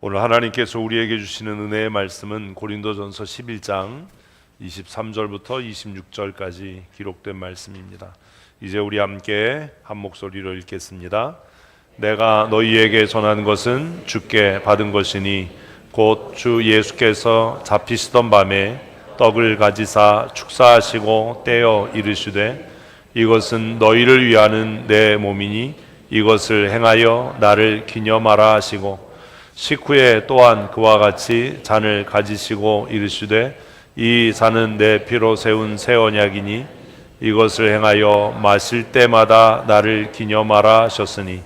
오늘 하나님께서 우리에게 주시는 은혜의 말씀은 고린도전서 11장 23절부터 26절까지 기록된 말씀입니다. 이제 우리 함께 한 목소리로 읽겠습니다. 내가 너희에게 전하는 것은 주께 받은 것이니 곧 주 예수께서 잡히시던 밤에 떡을 가지사 축사하시고 떼어 이르시되 이것은 너희를 위하는 내 몸이니 이것을 행하여 나를 기념하라 하시고 식후에 또한 그와 같이 잔을 가지시고 이르시되 이 잔은 내 피로 세운 새 언약이니 이것을 행하여 마실 때마다 나를 기념하라 하셨으니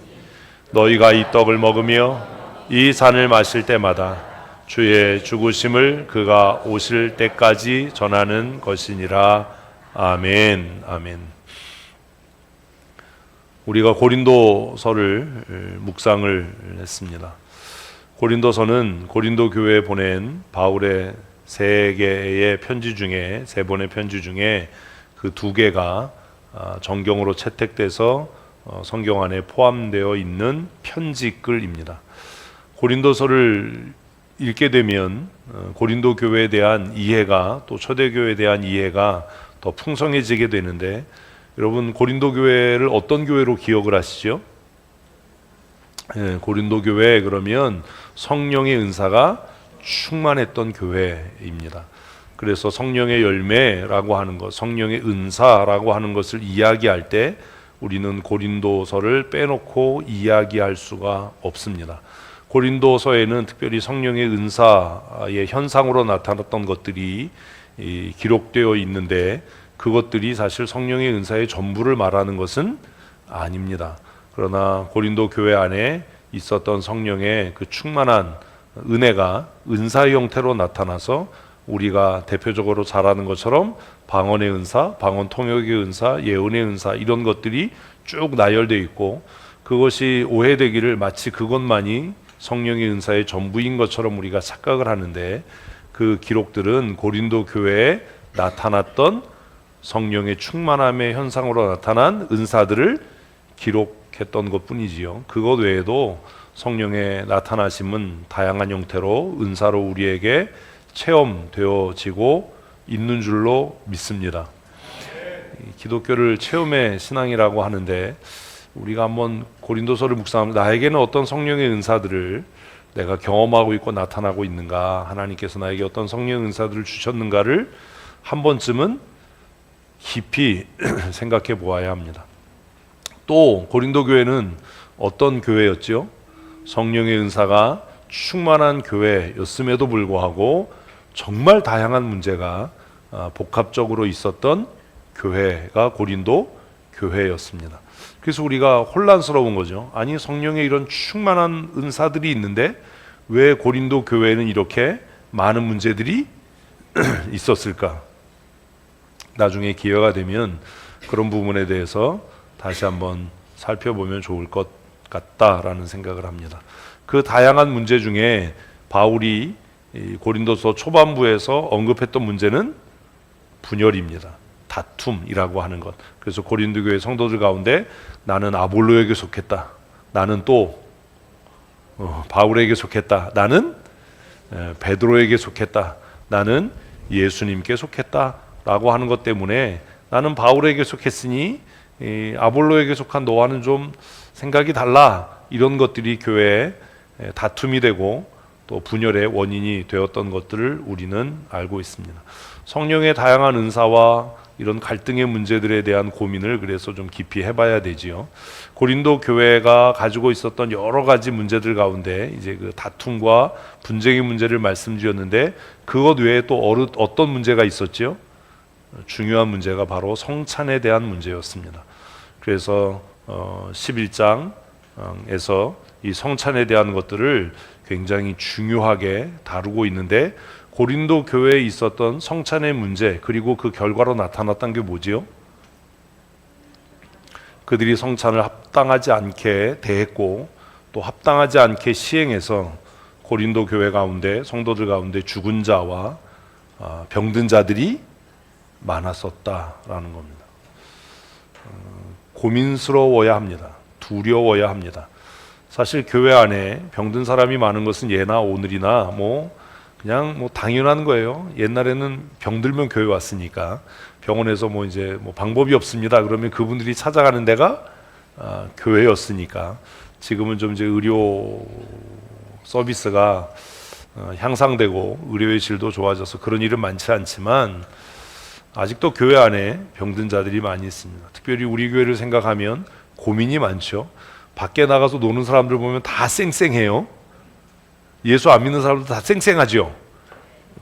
너희가 이 떡을 먹으며 이 잔을 마실 때마다 주의 죽으심을 그가 오실 때까지 전하는 것이니라. 아멘. 아멘. 우리가 고린도서를 묵상을 했습니다. 고린도서는 고린도 교회에 보낸 바울의 세 개의 편지 중에, 세 번의 편지 중에 그 두 개가 정경으로 채택돼서 성경 안에 포함되어 있는 편지글입니다. 고린도서를 읽게 되면 고린도 교회에 대한 이해가, 또 초대교회에 대한 이해가 더 풍성해지게 되는데, 여러분 고린도 교회를 어떤 교회로 기억을 하시죠? 고린도 교회 그러면 성령의 은사가 충만했던 교회입니다. 그래서 성령의 열매라고 하는 것, 성령의 은사라고 하는 것을 이야기할 때 우리는 고린도서를 빼놓고 이야기할 수가 없습니다. 고린도서에는 특별히 성령의 은사의 현상으로 나타났던 것들이 기록되어 있는데, 그것들이 사실 성령의 은사의 전부를 말하는 것은 아닙니다. 그러나 고린도 교회 안에 있었던 성령의 그 충만한 은혜가 은사의 형태로 나타나서 우리가 대표적으로 잘 아는 것처럼 방언의 은사, 방언 통역의 은사, 예언의 은사, 이런 것들이 쭉 나열되어 있고, 그것이 오해되기를 마치 그것만이 성령의 은사의 전부인 것처럼 우리가 착각을 하는데, 그 기록들은 고린도 교회에 나타났던 성령의 충만함의 현상으로 나타난 은사들을 기록했던 것뿐이지요. 그것 외에도 성령의 나타나심은 다양한 형태로 은사로 우리에게 체험되어지고 있는 줄로 믿습니다. 기독교를 체험의 신앙이라고 하는데, 우리가 한번 고린도서를 묵상하면 나에게는 어떤 성령의 은사들을 내가 경험하고 있고 나타나고 있는가, 하나님께서 나에게 어떤 성령의 은사들을 주셨는가를 한 번쯤은 깊이 생각해 보아야 합니다. 또 고린도 교회는 어떤 교회였죠? 성령의 은사가 충만한 교회였음에도 불구하고 정말 다양한 문제가 복합적으로 있었던 교회가 고린도 교회였습니다. 그래서 우리가 혼란스러운 거죠. 아니, 성령의 이런 충만한 은사들이 있는데 왜 고린도 교회에는 이렇게 많은 문제들이 있었을까? 나중에 기회가 되면 그런 부분에 대해서 다시 한번 살펴보면 좋을 것 같다라는 생각을 합니다. 그 다양한 문제 중에 바울이 고린도서 초반부에서 언급했던 문제는 분열입니다. 다툼이라고 하는 것. 그래서 고린도 교회 성도들 가운데 나는 아볼로에게 속했다, 나는 또 바울에게 속했다, 나는 베드로에게 속했다, 나는 예수님께 속했다 라고 하는 것 때문에 나는 바울에게 속했으니 아볼로에게 속한 너와는 좀 생각이 달라, 이런 것들이 교회에 다툼이 되고 또 분열의 원인이 되었던 것들을 우리는 알고 있습니다. 성령의 다양한 은사와 이런 갈등의 문제들에 대한 고민을 그래서 좀 깊이 해봐야 되지요. 고린도 교회가 가지고 있었던 여러 가지 문제들 가운데 이제 그 다툼과 분쟁의 문제를 말씀드렸는데, 그것 외에 또 어떤 문제가 있었지요? 중요한 문제가 바로 성찬에 대한 문제였습니다. 그래서 11장에서 이 성찬에 대한 것들을 굉장히 중요하게 다루고 있는데, 고린도 교회에 있었던 성찬의 문제, 그리고 그 결과로 나타났던 게 뭐지요? 그들이 성찬을 합당하지 않게 대했고 또 합당하지 않게 시행해서 고린도 교회 가운데, 성도들 가운데 죽은 자와 병든 자들이 많았었다라는 겁니다. 고민스러워야 합니다. 두려워야 합니다. 사실 교회 안에 병든 사람이 많은 것은 예나 오늘이나 그냥 당연한 거예요. 옛날에는 병들면 교회 왔으니까 병원에서 이제 방법이 없습니다. 그러면 그분들이 찾아가는 데가 교회였으니까. 지금은 좀 이제 의료 서비스가 향상되고 의료의 질도 좋아져서 그런 일은 많지 않지만 아직도 교회 안에 병든 자들이 많이 있습니다. 특별히 우리 교회를 생각하면 고민이 많죠. 밖에 나가서 노는 사람들 보면 다 쌩쌩해요. 예수 안 믿는 사람들 다 쌩쌩하죠.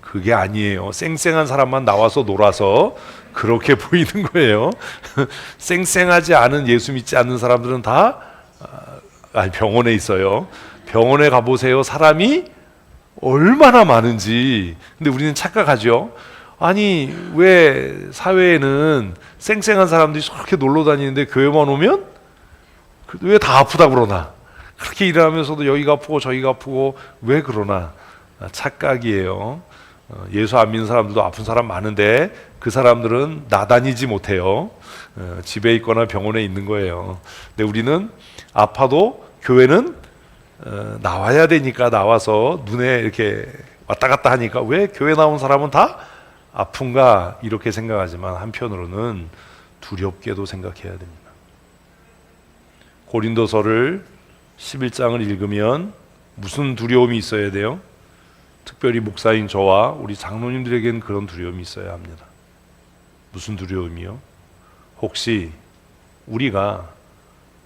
그게 아니에요. 쌩쌩한 사람만 나와서 놀아서 그렇게 보이는 거예요. 쌩쌩하지 않은 예수 믿지 않는 사람들은 다 병원에 있어요. 병원에 가보세요. 사람이 얼마나 많은지. 근데 우리는 착각하죠. 아니 왜 사회에는 쌩쌩한 사람들이 저렇게 놀러 다니는데 교회만 오면 왜 다 아프다 그러나? 그렇게 일하면서도 여기가 아프고 저기가 아프고 왜 그러나? 착각이에요. 예수 안 믿는 사람들도 아픈 사람 많은데 그 사람들은 나다니지 못해요. 집에 있거나 병원에 있는 거예요. 근데 우리는 아파도 교회는 나와야 되니까 나와서 눈에 이렇게 왔다 갔다 하니까 왜 교회 나온 사람은 다 아픈가 이렇게 생각하지만 한편으로는 두렵게도 생각해야 됩니다. 고린도서를 11장을 읽으면 무슨 두려움이 있어야 돼요? 특별히 목사인 저와 우리 장로님들에게는 그런 두려움이 있어야 합니다. 무슨 두려움이요? 혹시 우리가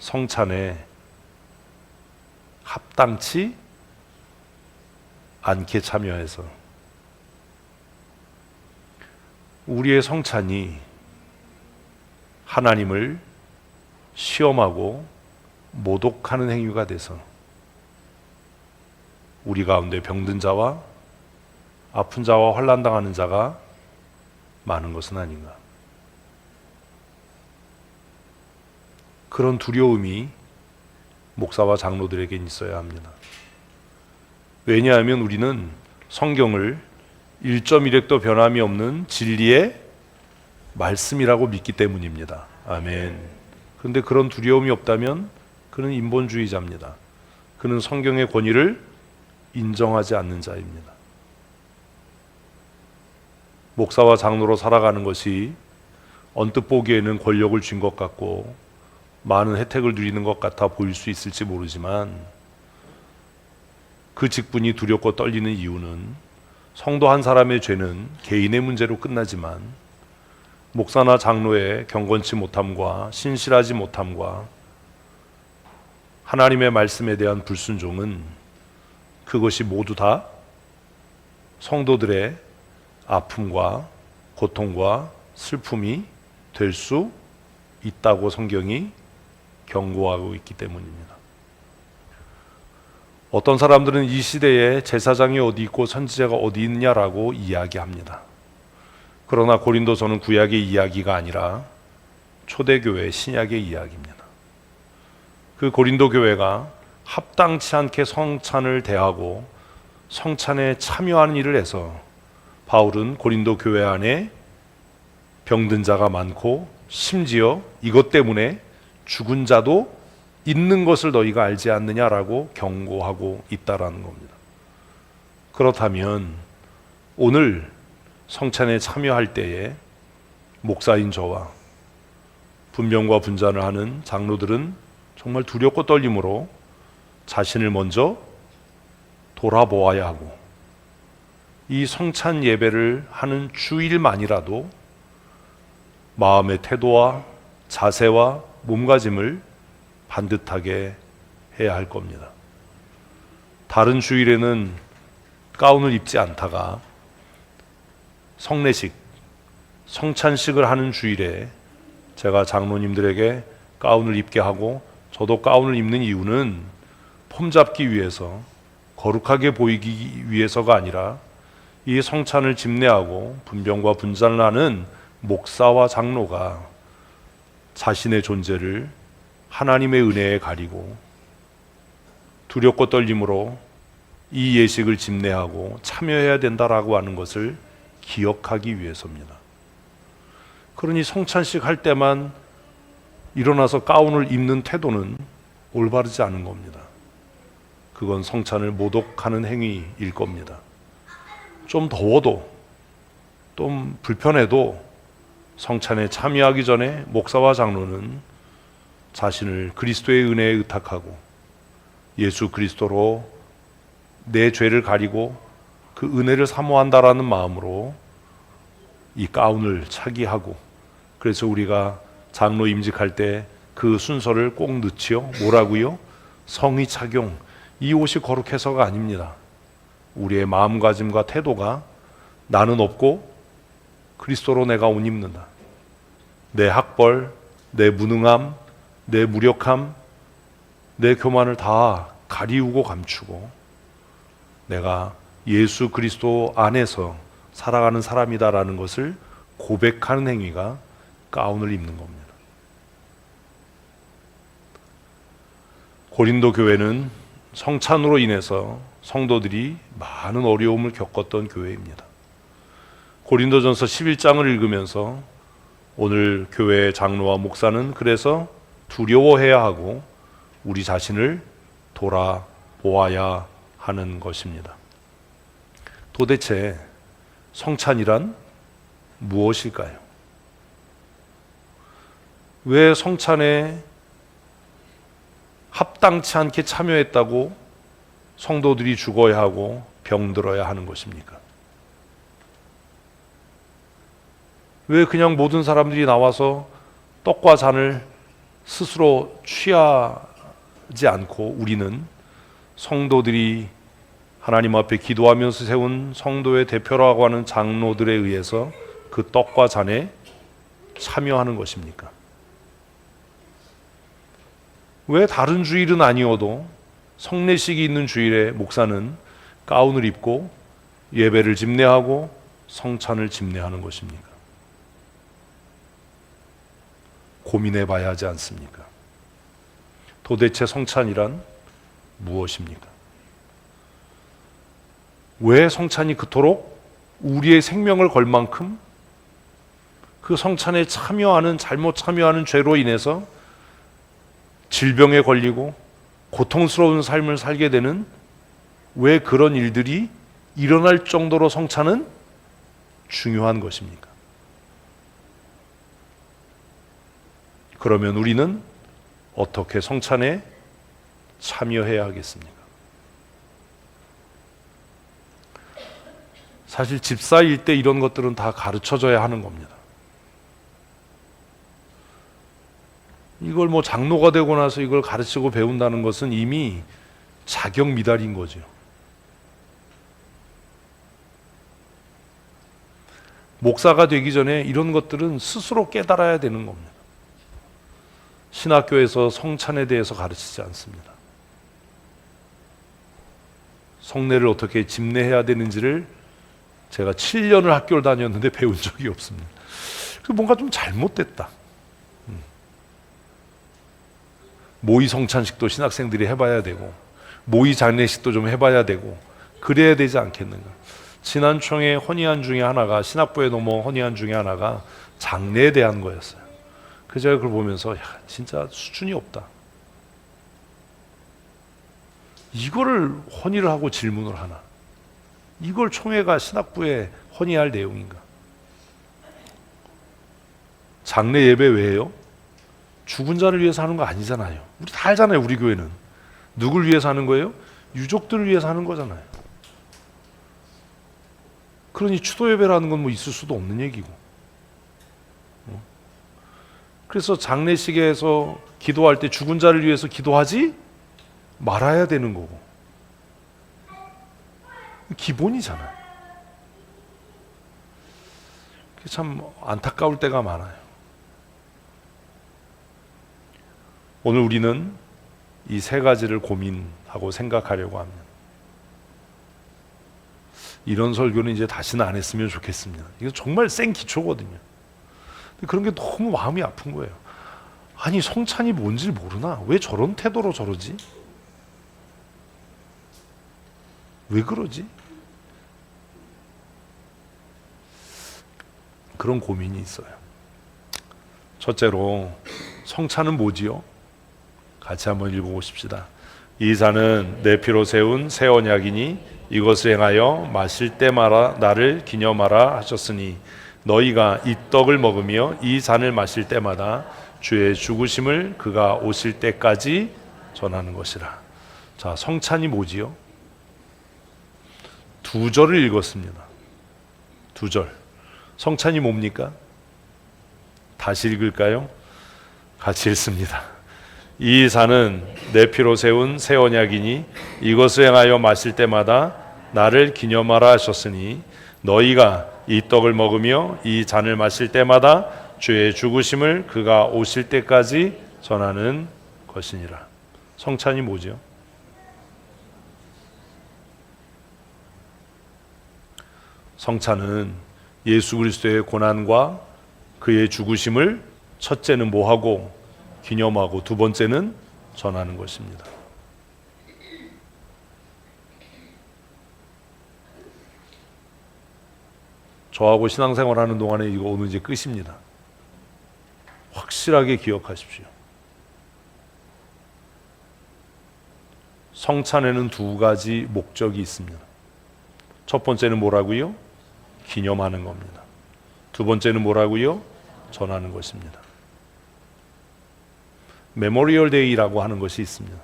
성찬에 합당치 않게 참여해서 우리의 성찬이 하나님을 시험하고 모독하는 행위가 돼서 우리 가운데 병든 자와 아픈 자와 환난당하는 자가 많은 것은 아닌가. 그런 두려움이 목사와 장로들에게 있어야 합니다. 왜냐하면 우리는 성경을 1.1획도 변함이 없는 진리의 말씀이라고 믿기 때문입니다. 아멘. 그런데 그런 두려움이 없다면 그는 인본주의자입니다. 그는 성경의 권위를 인정하지 않는 자입니다. 목사와 장로로 살아가는 것이 언뜻 보기에는 권력을 쥔 것 같고 많은 혜택을 누리는 것 같아 보일 수 있을지 모르지만 그 직분이 두렵고 떨리는 이유는 성도 한 사람의 죄는 개인의 문제로 끝나지만 목사나 장로의 경건치 못함과 신실하지 못함과 하나님의 말씀에 대한 불순종은 그것이 모두 다 성도들의 아픔과 고통과 슬픔이 될 수 있다고 성경이 경고하고 있기 때문입니다. 어떤 사람들은 이 시대에 제사장이 어디 있고 선지자가 어디 있냐라고 이야기합니다. 그러나 고린도서는 구약의 이야기가 아니라 초대교회 신약의 이야기입니다. 그 고린도 교회가 합당치 않게 성찬을 대하고 성찬에 참여하는 일을 해서 바울은 고린도 교회 안에 병든 자가 많고 심지어 이것 때문에 죽은 자도 있는 것을 너희가 알지 않느냐라고 경고하고 있다라는 겁니다. 그렇다면 오늘 성찬에 참여할 때에 목사인 저와 분명과 분잔을 하는 장로들은 정말 두렵고 떨림으로 자신을 먼저 돌아보아야 하고 이 성찬 예배를 하는 주일만이라도 마음의 태도와 자세와 몸가짐을 반듯하게 해야 할 겁니다. 다른 주일에는 가운을 입지 않다가 성례식, 성찬식을 하는 주일에 제가 장로님들에게 가운을 입게 하고 저도 가운을 입는 이유는 폼 잡기 위해서 거룩하게 보이기 위해서가 아니라 이 성찬을 집례하고 분병과 분잔을 하는 목사와 장로가 자신의 존재를 하나님의 은혜에 가리고 두렵고 떨림으로 이 예식을 집례하고 참여해야 된다라고 하는 것을 기억하기 위해서입니다. 그러니 성찬식 할 때만 일어나서 가운을 입는 태도는 올바르지 않은 겁니다. 그건 성찬을 모독하는 행위일 겁니다. 좀 더워도, 좀 불편해도 성찬에 참여하기 전에 목사와 장로는 자신을 그리스도의 은혜에 의탁하고 예수 그리스도로 내 죄를 가리고 그 은혜를 사모한다라는 마음으로 이 가운을 차기하고, 그래서 우리가 장로 임직할 때 그 순서를 꼭 넣지요. 뭐라고요? 성의 착용. 이 옷이 거룩해서가 아닙니다. 우리의 마음가짐과 태도가 나는 없고 그리스도로 내가 옷 입는다. 내 학벌, 내 무능함, 내 무력함, 내 교만을 다 가리우고 감추고 내가 예수 그리스도 안에서 살아가는 사람이다라는 것을 고백하는 행위가 가운을 입는 겁니다. 고린도 교회는 성찬으로 인해서 성도들이 많은 어려움을 겪었던 교회입니다. 고린도전서 11장을 읽으면서 오늘 교회의 장로와 목사는 그래서 두려워해야 하고 우리 자신을 돌아보아야 하는 것입니다. 도대체 성찬이란 무엇일까요? 왜 성찬에 합당치 않게 참여했다고 성도들이 죽어야 하고 병들어야 하는 것입니까? 왜 그냥 모든 사람들이 나와서 떡과 잔을 스스로 취하지 않고 우리는 성도들이 하나님 앞에 기도하면서 세운 성도의 대표라고 하는 장로들에 의해서 그 떡과 잔에 참여하는 것입니까? 왜 다른 주일은 아니어도 성례식이 있는 주일에 목사는 가운을 입고 예배를 집례하고 성찬을 집례하는 것입니까? 고민해 봐야 하지 않습니까? 도대체 성찬이란 무엇입니까? 왜 성찬이 그토록 우리의 생명을 걸 만큼 그 성찬에 참여하는, 잘못 참여하는 죄로 인해서 질병에 걸리고 고통스러운 삶을 살게 되는, 왜 그런 일들이 일어날 정도로 성찬은 중요한 것입니까? 그러면 우리는 어떻게 성찬에 참여해야 하겠습니까? 사실 집사일 때 이런 것들은 다 가르쳐줘야 하는 겁니다. 이걸 뭐 장로가 되고 나서 이걸 가르치고 배운다는 것은 이미 자격 미달인 거죠. 목사가 되기 전에 이런 것들은 스스로 깨달아야 되는 겁니다. 신학교에서 성찬에 대해서 가르치지 않습니다. 성례를 어떻게 집례해야 되는지를 제가 7년을 학교를 다녔는데 배운 적이 없습니다. 뭔가 좀 잘못됐다. 모의 성찬식도 신학생들이 해봐야 되고 모의 장례식도 좀 해봐야 되고 그래야 되지 않겠는가. 지난 총회 헌의안 중에 하나가, 신학부에 넘어온 헌의안 중에 하나가 장례에 대한 거였어요. 그래서 제가 그걸 보면서 진짜 수준이 없다. 이거를 헌의를 하고 질문을 하나. 이걸 총회가 신학부에 헌의할 내용인가. 장례 예배 왜요? 죽은 자를 위해서 하는 거 아니잖아요. 우리 다 알잖아요. 우리 교회는 누굴 위해서 하는 거예요? 유족들을 위해서 하는 거잖아요. 그러니 추도 예배라는 건 뭐 있을 수도 없는 얘기고. 그래서 장례식에서 기도할 때 죽은 자를 위해서 기도하지 말아야 되는 거고. 기본이잖아요. 그게 참 안타까울 때가 많아요. 오늘 우리는 이 세 가지를 고민하고 생각하려고 합니다. 이런 설교는 이제 다시는 안 했으면 좋겠습니다. 이거 정말 센 기초거든요. 근데 그런 게 너무 마음이 아픈 거예요. 아니, 성찬이 뭔지 모르나? 왜 저런 태도로 저러지? 왜 그러지? 그런 고민이 있어요. 첫째로, 성찬은 뭐지요? 같이 한번 읽어보십시다. 이 잔은 내 피로 세운 새 언약이니 이것을 행하여 마실 때마다 나를 기념하라 하셨으니 너희가 이 떡을 먹으며 이 잔을 마실 때마다 주의 죽으심을 그가 오실 때까지 전하는 것이라. 자, 성찬이 뭐지요? 두 절을 읽었습니다. 두 절. 성찬이 뭡니까? 다시 읽을까요? 같이 읽습니다. 이 잔은 내 피로 세운 새 언약이니 이것을 행하여 마실 때마다 나를 기념하라 하셨으니 너희가 이 떡을 먹으며 이 잔을 마실 때마다 주의 죽으심을 그가 오실 때까지 전하는 것이니라. 성찬이 뭐죠? 성찬은 예수 그리스도의 고난과 그의 죽으심을 첫째는 뭐하고 기념하고 두 번째는 전하는 것입니다. 저하고 신앙생활하는 동안에 이거 오늘 이제 끝입니다. 확실하게 기억하십시오. 성찬에는 두 가지 목적이 있습니다. 첫 번째는 뭐라고요? 기념하는 겁니다. 두 번째는 뭐라고요? 전하는 것입니다. 메모리얼 데이라고 하는 것이 있습니다.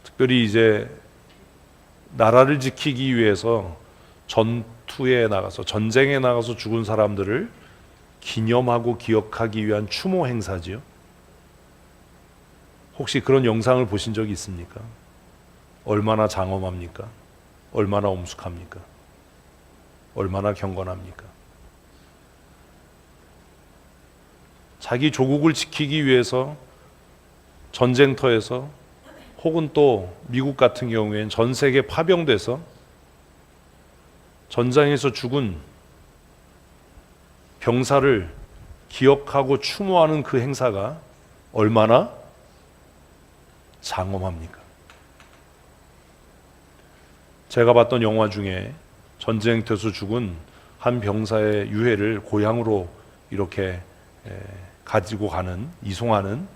특별히 이제 나라를 지키기 위해서 전투에 나가서 전쟁에 나가서 죽은 사람들을 기념하고 기억하기 위한 추모 행사지요. 혹시 그런 영상을 보신 적이 있습니까? 얼마나 장엄합니까? 얼마나 엄숙합니까? 얼마나 경건합니까? 자기 조국을 지키기 위해서 전쟁터에서 혹은 또 미국 같은 경우엔 전 세계 파병돼서 전장에서 죽은 병사를 기억하고 추모하는 그 행사가 얼마나 장엄합니까? 제가 봤던 영화 중에 전쟁터에서 죽은 한 병사의 유해를 고향으로 이렇게 가지고 가는, 이송하는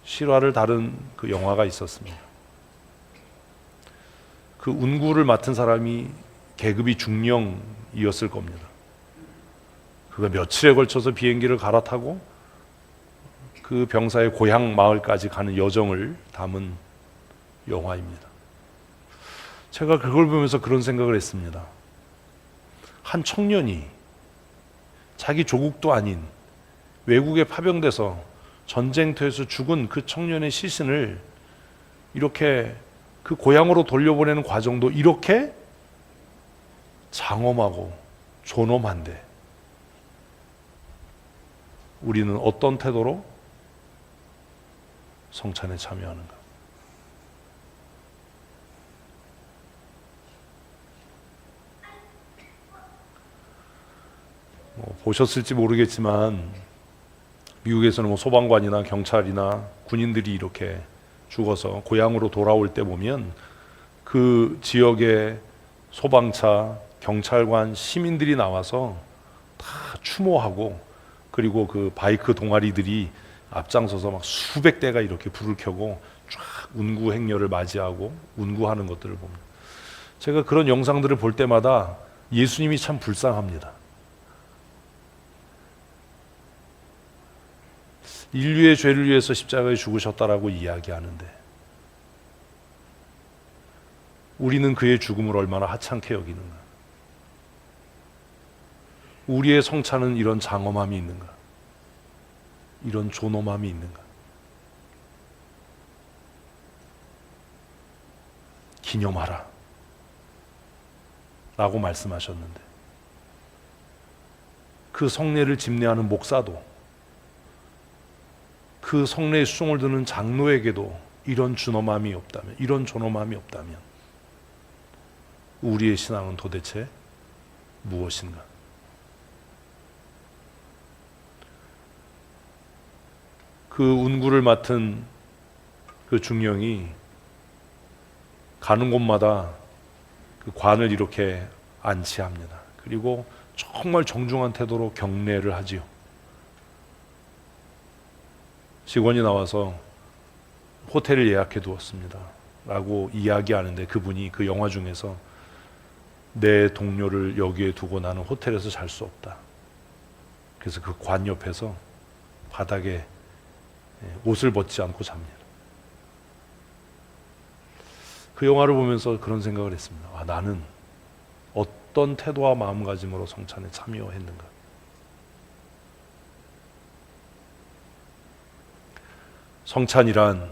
실화를 다룬 그 영화가 있었습니다. 그 운구를 맡은 사람이 계급이 중령이었을 겁니다. 그가 며칠에 걸쳐서 비행기를 갈아타고 그 병사의 고향 마을까지 가는 여정을 담은 영화입니다. 제가 그걸 보면서 그런 생각을 했습니다. 한 청년이 자기 조국도 아닌 외국에 파병돼서 전쟁터에서 죽은 그 청년의 시신을 이렇게 그 고향으로 돌려보내는 과정도 이렇게 장엄하고 존엄한데 우리는 어떤 태도로 성찬에 참여하는가? 보셨을지 모르겠지만 미국에서는 소방관이나 경찰이나 군인들이 이렇게 죽어서 고향으로 돌아올 때 보면 그 지역의 소방차, 경찰관, 시민들이 나와서 다 추모하고 그리고 그 바이크 동아리들이 앞장서서 막 수백 대가 이렇게 불을 켜고 쫙 운구 행렬을 맞이하고 운구하는 것들을 봅니다. 제가 그런 영상들을 볼 때마다 예수님이 참 불쌍합니다. 인류의 죄를 위해서 십자가에 죽으셨다라고 이야기하는데 우리는 그의 죽음을 얼마나 하찮게 여기는가? 우리의 성찬은 이런 장엄함이 있는가? 이런 존엄함이 있는가? 기념하라 라고 말씀하셨는데 그 성례를 집례하는 목사도 그 성례의 수종을 드는 장로에게도 이런 존엄함이 없다면, 이런 존엄함이 없다면 우리의 신앙은 도대체 무엇인가? 그 운구를 맡은 그 중령이 가는 곳마다 그 관을 이렇게 안치합니다. 그리고 정말 정중한 태도로 경례를 하지요. 직원이 나와서 호텔을 예약해 두었습니다 라고 이야기하는데, 그분이 그 영화 중에서 내 동료를 여기에 두고 나는 호텔에서 잘 수 없다, 그래서 그 관 옆에서 바닥에 옷을 벗지 않고 잡니다. 그 영화를 보면서 그런 생각을 했습니다. 나는 어떤 태도와 마음가짐으로 성찬에 참여했는가. 성찬이란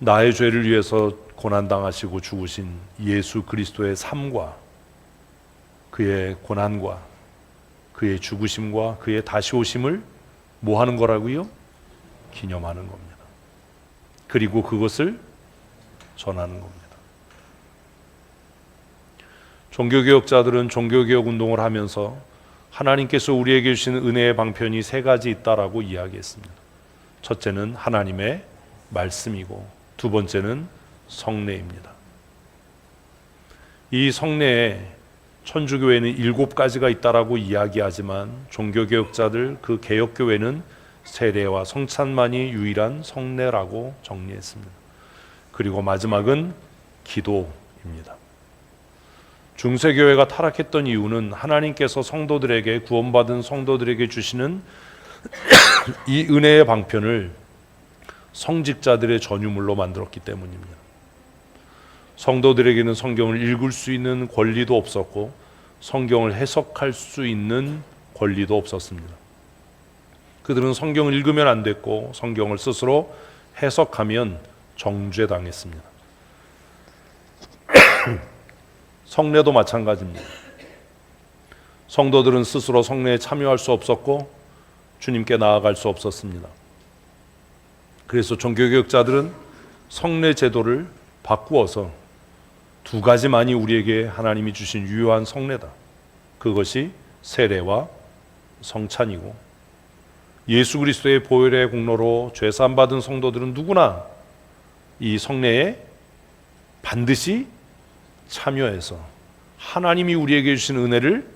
나의 죄를 위해서 고난당하시고 죽으신 예수 그리스도의 삶과 그의 고난과 그의 죽으심과 그의 다시 오심을 뭐 하는 거라고요? 기념하는 겁니다. 그리고 그것을 전하는 겁니다. 종교개혁자들은 종교개혁 운동을 하면서 하나님께서 우리에게 주신 은혜의 방편이 세 가지 있다라고 이야기했습니다. 첫째는 하나님의 말씀이고, 두 번째는 성례입니다. 이 성례에 천주교회는 7가지가 있다라고 이야기하지만 종교개혁자들, 그 개혁교회는 세례와 성찬만이 유일한 성례라고 정리했습니다. 그리고 마지막은 기도입니다. 중세교회가 타락했던 이유는 하나님께서 성도들에게, 구원받은 성도들에게 주시는 이 은혜의 방편을 성직자들의 전유물로 만들었기 때문입니다. 성도들에게는 성경을 읽을 수 있는 권리도 없었고 성경을 해석할 수 있는 권리도 없었습니다. 그들은 성경을 읽으면 안 됐고 성경을 스스로 해석하면 정죄당했습니다. 성례도 마찬가지입니다. 성도들은 스스로 성례에 참여할 수 없었고 주님께 나아갈 수 없었습니다. 그래서 종교개혁자들은 성례 제도를 바꾸어서 2가지만이 우리에게 하나님이 주신 유효한 성례다. 그것이 세례와 성찬이고, 예수 그리스도의 보혈의 공로로 죄사함 받은 성도들은 누구나 이 성례에 반드시 참여해서 하나님이 우리에게 주신 은혜를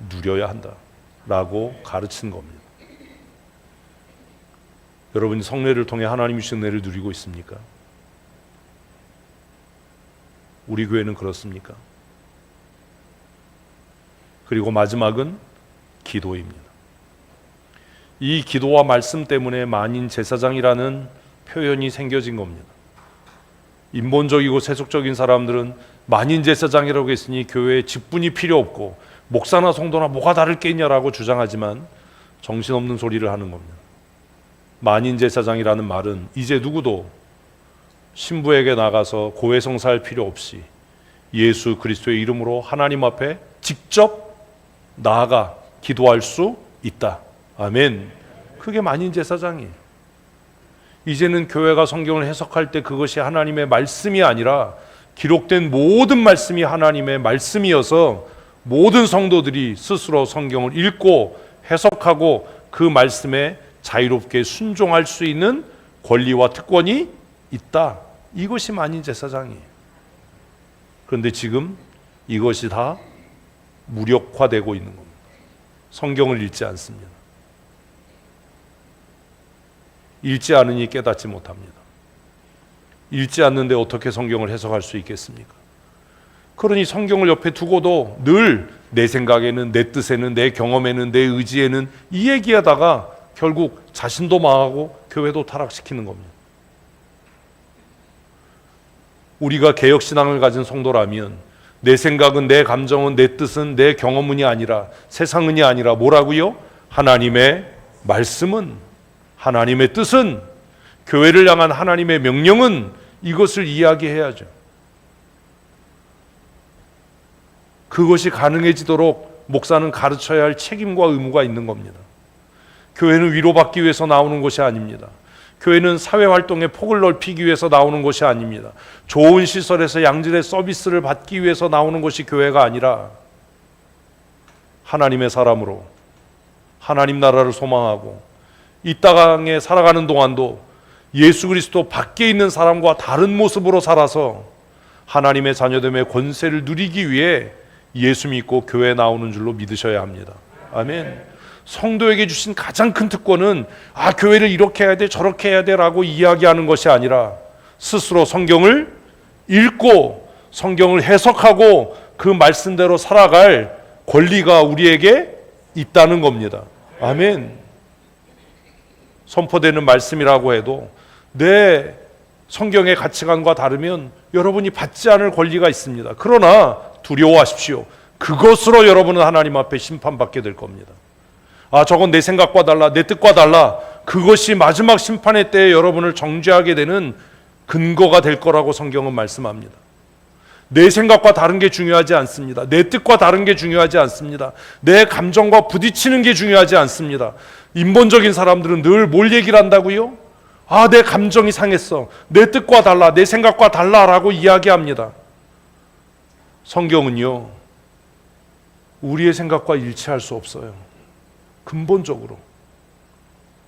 누려야 한다라고 가르친 겁니다. 여러분이 성례를 통해 하나님이 주신 은혜를 누리고 있습니까? 우리 교회는 그렇습니까? 그리고 마지막은 기도입니다. 이 기도와 말씀 때문에 만인 제사장이라는 표현이 생겨진 겁니다. 인본적이고 세속적인 사람들은 만인 제사장이라고 했으니 교회에 직분이 필요 없고 목사나 성도나 뭐가 다를 게 있냐라고 주장하지만 정신없는 소리를 하는 겁니다. 만인 제사장이라는 말은 이제 누구도 신부에게 나가서 고해성사할 필요 없이 예수 그리스도의 이름으로 하나님 앞에 직접 나아가 기도할 수 있다. 아멘. 그게 만인 제사장이에요. 이제는 교회가 성경을 해석할 때 그것이 하나님의 말씀이 아니라 기록된 모든 말씀이 하나님의 말씀이어서 모든 성도들이 스스로 성경을 읽고 해석하고 그 말씀에 자유롭게 순종할 수 있는 권리와 특권이 있다. 이것이 만인 제사장이에요. 그런데 지금 이것이 다 무력화되고 있는 겁니다. 성경을 읽지 않습니다. 읽지 않으니 깨닫지 못합니다. 읽지 않는데 어떻게 성경을 해석할 수 있겠습니까? 그러니 성경을 옆에 두고도 늘 내 생각에는, 내 뜻에는, 내 경험에는, 내 의지에는 이 얘기하다가 결국 자신도 망하고 교회도 타락시키는 겁니다. 우리가 개혁신앙을 가진 성도라면 내 생각은, 내 감정은, 내 뜻은, 내 경험은이 아니라, 세상은이 아니라 뭐라고요? 하나님의 말씀은, 하나님의 뜻은, 교회를 향한 하나님의 명령은, 이것을 이야기해야죠. 그것이 가능해지도록 목사는 가르쳐야 할 책임과 의무가 있는 겁니다. 교회는 위로받기 위해서 나오는 것이 아닙니다. 교회는 사회활동의 폭을 넓히기 위해서 나오는 것이 아닙니다. 좋은 시설에서 양질의 서비스를 받기 위해서 나오는 것이 교회가 아니라 하나님의 사람으로 하나님 나라를 소망하고 이 땅에 살아가는 동안도 예수 그리스도 밖에 있는 사람과 다른 모습으로 살아서 하나님의 자녀됨의 권세를 누리기 위해 예수 믿고 교회에 나오는 줄로 믿으셔야 합니다. 아멘. 성도에게 주신 가장 큰 특권은 교회를 이렇게 해야 돼 저렇게 해야 돼 라고 이야기하는 것이 아니라 스스로 성경을 읽고 성경을 해석하고 그 말씀대로 살아갈 권리가 우리에게 있다는 겁니다. 아멘. 선포되는 말씀이라고 해도 내 성경의 가치관과 다르면 여러분이 받지 않을 권리가 있습니다. 그러나 두려워하십시오. 그것으로 여러분은 하나님 앞에 심판받게 될 겁니다. 저건 내 생각과 달라, 내 뜻과 달라. 그것이 마지막 심판의 때에 여러분을 정죄하게 되는 근거가 될 거라고 성경은 말씀합니다. 내 생각과 다른 게 중요하지 않습니다. 내 뜻과 다른 게 중요하지 않습니다. 내 감정과 부딪히는 게 중요하지 않습니다. 인본적인 사람들은 늘 뭘 얘기를 한다고요? 내 감정이 상했어. 내 뜻과 달라, 내 생각과 달라라고 이야기합니다. 성경은요, 우리의 생각과 일치할 수 없어요. 근본적으로.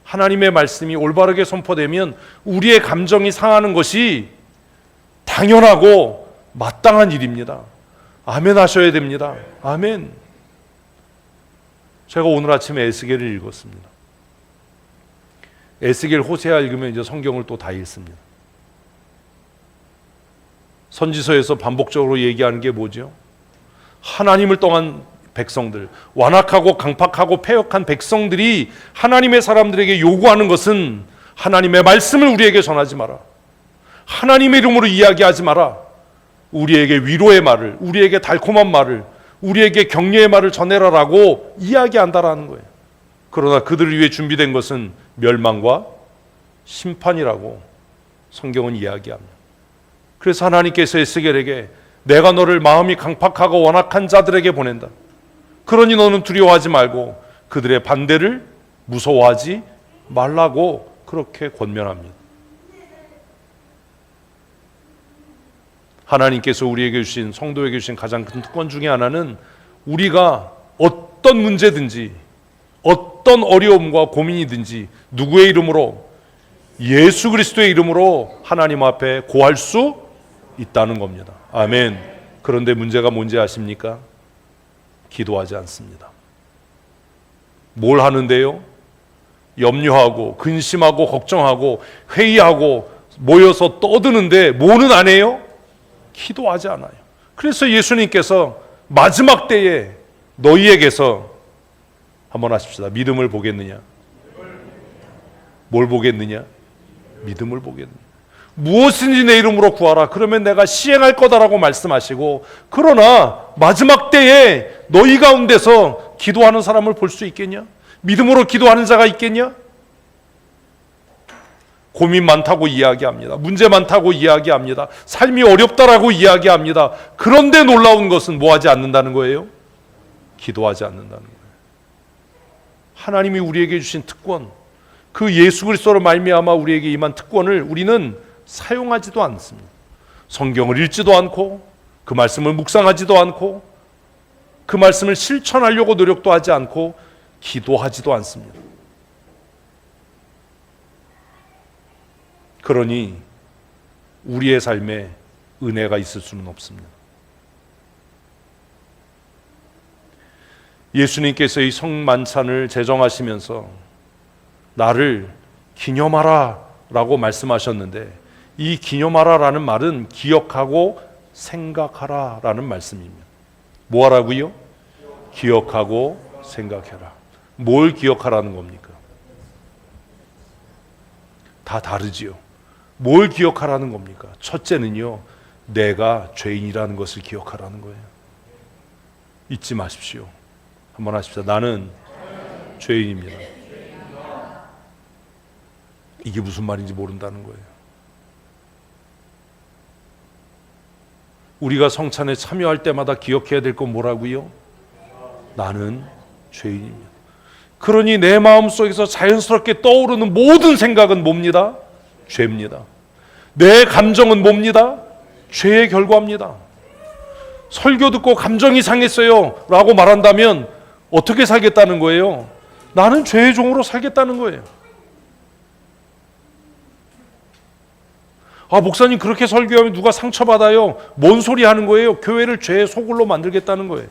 하나님의 말씀이 올바르게 선포되면 우리의 감정이 상하는 것이 당연하고 마땅한 일입니다. 아멘 하셔야 됩니다. 아멘. 제가 오늘 아침에 에스겔을 읽었습니다. 에스겔, 호세아 읽으면 이제 성경을 또 다 읽습니다. 선지서에서 반복적으로 얘기하는 게 뭐죠? 하나님을 떠난 백성들, 완악하고 강팍하고 패역한 백성들이 하나님의 사람들에게 요구하는 것은 하나님의 말씀을 우리에게 전하지 마라. 하나님의 이름으로 이야기하지 마라. 우리에게 위로의 말을, 우리에게 달콤한 말을, 우리에게 격려의 말을 전해라라고 이야기한다라는 거예요. 그러나 그들을 위해 준비된 것은 멸망과 심판이라고 성경은 이야기합니다. 그래서 하나님께서 에스겔에게 내가 너를 마음이 강팍하고 완악한 자들에게 보낸다. 그러니 너는 두려워하지 말고 그들의 반대를 무서워하지 말라고 그렇게 권면합니다. 하나님께서 우리에게 주신, 성도에게 주신 가장 큰 특권 중에 하나는 우리가 어떤 문제든지 어떤 어려움과 고민이든지 누구의 이름으로, 예수 그리스도의 이름으로 하나님 앞에 고할 수 있다는 겁니다. 아멘. 그런데 문제가 뭔지 아십니까? 기도하지 않습니다. 뭘 하는데요? 염려하고 근심하고 걱정하고 회의하고 모여서 떠드는데 뭐는 안 해요? 기도하지 않아요. 그래서 예수님께서 마지막 때에 너희에게서 한번 하십시다. 믿음을 보겠느냐? 뭘 보겠느냐? 믿음을 보겠느냐? 무엇인지 내 이름으로 구하라. 그러면 내가 시행할 거다라고 말씀하시고, 그러나 마지막 때에 너희 가운데서 기도하는 사람을 볼 수 있겠냐? 믿음으로 기도하는 자가 있겠냐? 고민 많다고 이야기합니다. 문제 많다고 이야기합니다. 삶이 어렵다라고 이야기합니다. 그런데 놀라운 것은 뭐 하지 않는다는 거예요? 기도하지 않는다는 거예요. 하나님이 우리에게 주신 특권, 그 예수 그리스도로 말미암아 우리에게 임한 특권을 우리는 사용하지도 않습니다. 성경을 읽지도 않고 그 말씀을 묵상하지도 않고 그 말씀을 실천하려고 노력도 하지 않고 기도하지도 않습니다. 그러니 우리의 삶에 은혜가 있을 수는 없습니다. 예수님께서 이 성만찬을 제정하시면서 나를 기념하라 라고 말씀하셨는데, 이 기념하라 라는 말은 기억하고 생각하라 라는 말씀입니다. 뭐 하라고요? 기억하고 생각해라. 뭘 기억하라는 겁니까? 다 다르지요. 뭘 기억하라는 겁니까? 첫째는요, 내가 죄인이라는 것을 기억하라는 거예요. 잊지 마십시오. 한번 하십시다. 나는 죄인입니다. 이게 무슨 말인지 모른다는 거예요. 우리가 성찬에 참여할 때마다 기억해야 될 건 뭐라고요? 나는 죄인입니다. 그러니 내 마음속에서 자연스럽게 떠오르는 모든 생각은 뭡니다? 죄입니다. 내 감정은 뭡니다? 죄의 결과입니다. 설교 듣고 감정이 상했어요 라고 말한다면 어떻게 살겠다는 거예요? 나는 죄의 종으로 살겠다는 거예요. 목사님 그렇게 설교하면 누가 상처받아요. 뭔 소리 하는 거예요? 교회를 죄의 소굴로 만들겠다는 거예요.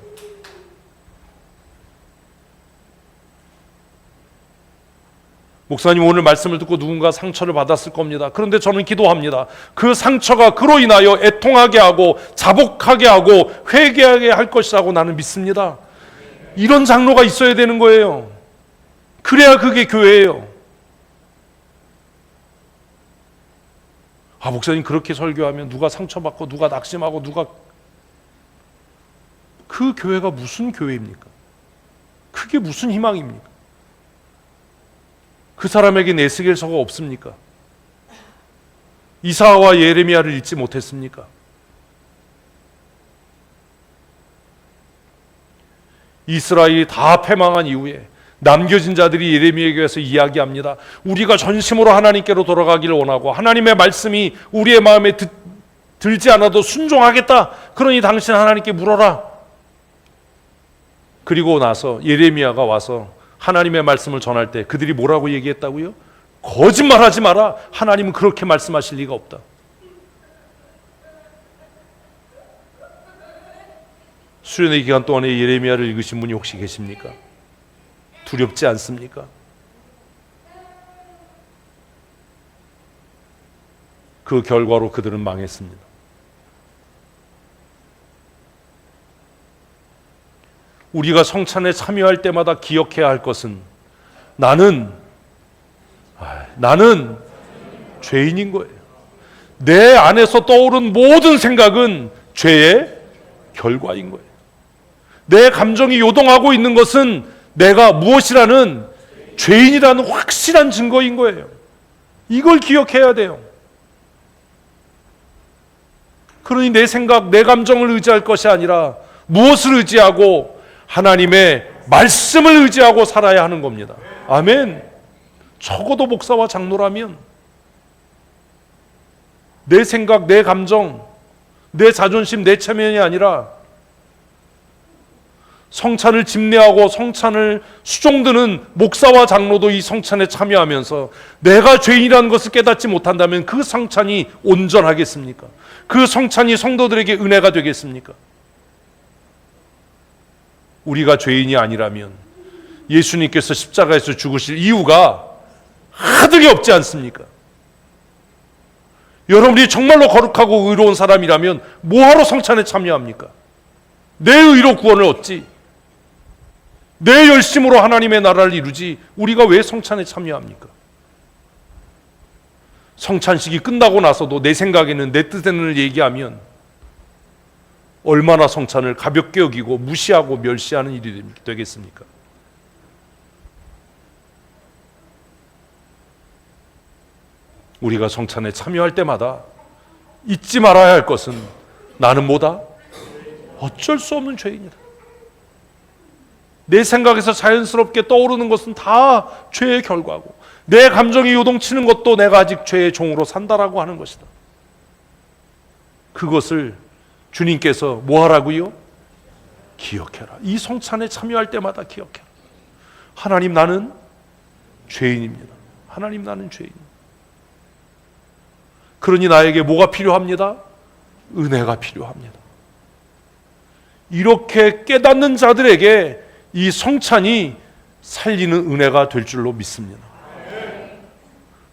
목사님 오늘 말씀을 듣고 누군가 상처를 받았을 겁니다. 그런데 저는 기도합니다. 그 상처가 그로 인하여 애통하게 하고 자복하게 하고 회개하게 할 것이라고 나는 믿습니다. 이런 장로가 있어야 되는 거예요. 그래야 그게 교회예요. 목사님 그렇게 설교하면 누가 상처받고 누가 낙심하고 누가, 그 교회가 무슨 교회입니까? 그게 무슨 희망입니까? 그 사람에게 에스겔서가 없습니까? 이사야와 예레미야를 읽지 못했습니까? 이스라엘이 다 패망한 이후에 남겨진 자들이 예레미야에게 와서 이야기합니다. 우리가 전심으로 하나님께로 돌아가기를 원하고 하나님의 말씀이 우리의 마음에 들지 않아도 순종하겠다. 그러니 당신 하나님께 물어라. 그리고 나서 예레미야가 와서 하나님의 말씀을 전할 때 그들이 뭐라고 얘기했다고요? 거짓말하지 마라. 하나님은 그렇게 말씀하실 리가 없다. 수련의 기간 동안에 예레미야를 읽으신 분이 혹시 계십니까? 두렵지 않습니까? 그 결과로 그들은 망했습니다. 우리가 성찬에 참여할 때마다 기억해야 할 것은 나는 죄인인 거예요. 내 안에서 떠오른 모든 생각은 죄의 결과인 거예요. 내 감정이 요동하고 있는 것은 내가 무엇이라는 죄인이라는 확실한 증거인 거예요. 이걸 기억해야 돼요. 그러니 내 생각, 내 감정을 의지할 것이 아니라 무엇을 의지하고 하나님의 말씀을 의지하고 살아야 하는 겁니다. 아멘. 적어도 목사와 장로라면 내 생각, 내 감정, 내 자존심, 내 체면이 아니라 성찬을 집례하고 성찬을 수종드는 목사와 장로도 이 성찬에 참여하면서 내가 죄인이라는 것을 깨닫지 못한다면 그 성찬이 온전하겠습니까? 그 성찬이 성도들에게 은혜가 되겠습니까? 우리가 죄인이 아니라면 예수님께서 십자가에서 죽으실 이유가 하등이 없지 않습니까? 여러분이 정말로 거룩하고 의로운 사람이라면 뭐하러 성찬에 참여합니까? 내 의로 구원을 얻지, 내 열심으로 하나님의 나라를 이루지 우리가 왜 성찬에 참여합니까? 성찬식이 끝나고 나서도 내 생각에는 내 뜻에는 얘기하면 얼마나 성찬을 가볍게 여기고 무시하고 멸시하는 일이 되겠습니까? 우리가 성찬에 참여할 때마다 잊지 말아야 할 것은 나는 뭐다? 어쩔 수 없는 죄인이다. 내 생각에서 자연스럽게 떠오르는 것은 다 죄의 결과고 내 감정이 요동치는 것도 내가 아직 죄의 종으로 산다라고 하는 것이다. 그것을 주님께서 뭐 하라고요? 기억해라. 이 성찬에 참여할 때마다 기억해라. 하나님 나는 죄인입니다. 하나님 나는 죄인입니다. 그러니 나에게 뭐가 필요합니다? 은혜가 필요합니다. 이렇게 깨닫는 자들에게 이 성찬이 살리는 은혜가 될 줄로 믿습니다.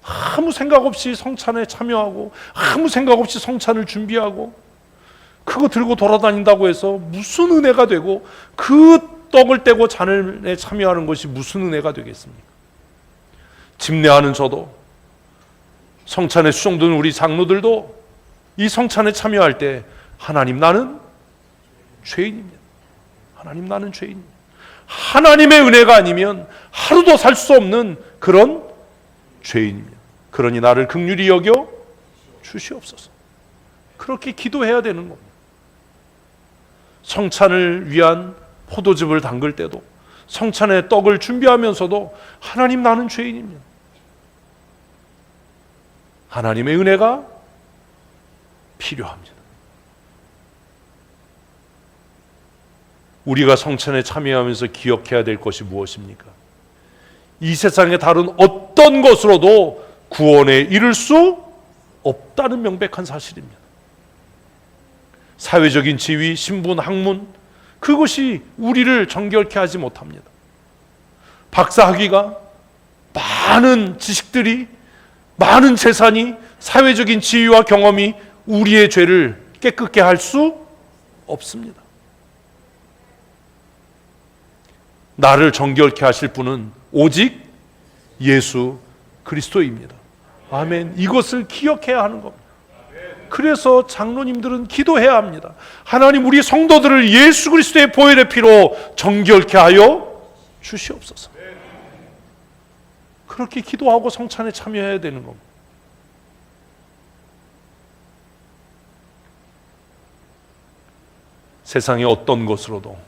아무 생각 없이 성찬에 참여하고 아무 생각 없이 성찬을 준비하고 그거 들고 돌아다닌다고 해서 무슨 은혜가 되고 그 떡을 떼고 잔에 참여하는 것이 무슨 은혜가 되겠습니까? 집례하는 저도 성찬에 수종드는 우리 장로들도 이 성찬에 참여할 때 하나님 나는 죄인입니다. 하나님 나는 죄인입니다. 하나님의 은혜가 아니면 하루도 살 수 없는 그런 죄인입니다. 그러니 나를 긍휼히 여겨 주시옵소서. 그렇게 기도해야 되는 겁니다. 성찬을 위한 포도즙을 담글 때도 성찬의 떡을 준비하면서도 하나님 나는 죄인입니다. 하나님의 은혜가 필요합니다. 우리가 성찬에 참여하면서 기억해야 될 것이 무엇입니까? 이 세상의 다른 어떤 것으로도 구원에 이를 수 없다는 명백한 사실입니다. 사회적인 지위, 신분, 학문 그것이 우리를 정결케 하지 못합니다. 박사학위가 많은 지식들이, 많은 재산이, 사회적인 지위와 경험이 우리의 죄를 깨끗게 할 수 없습니다. 나를 정결케 하실 분은 오직 예수 그리스도입니다. 아멘. 이것을 기억해야 하는 겁니다. 그래서 장로님들은 기도해야 합니다. 하나님, 우리 성도들을 예수 그리스도의 보혈의 피로 정결케 하여 주시옵소서. 그렇게 기도하고 성찬에 참여해야 되는 겁니다. 세상의 어떤 것으로도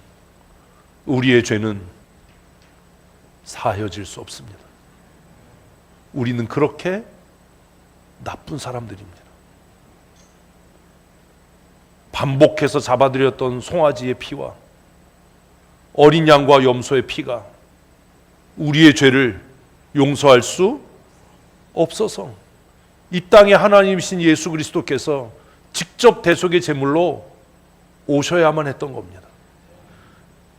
우리의 죄는 사해질 수 없습니다. 우리는 그렇게 나쁜 사람들입니다. 반복해서 잡아들였던 송아지의 피와 어린 양과 염소의 피가 우리의 죄를 용서할 수 없어서 이 땅에 하나님이신 예수 그리스도께서 직접 대속의 제물로 오셔야만 했던 겁니다.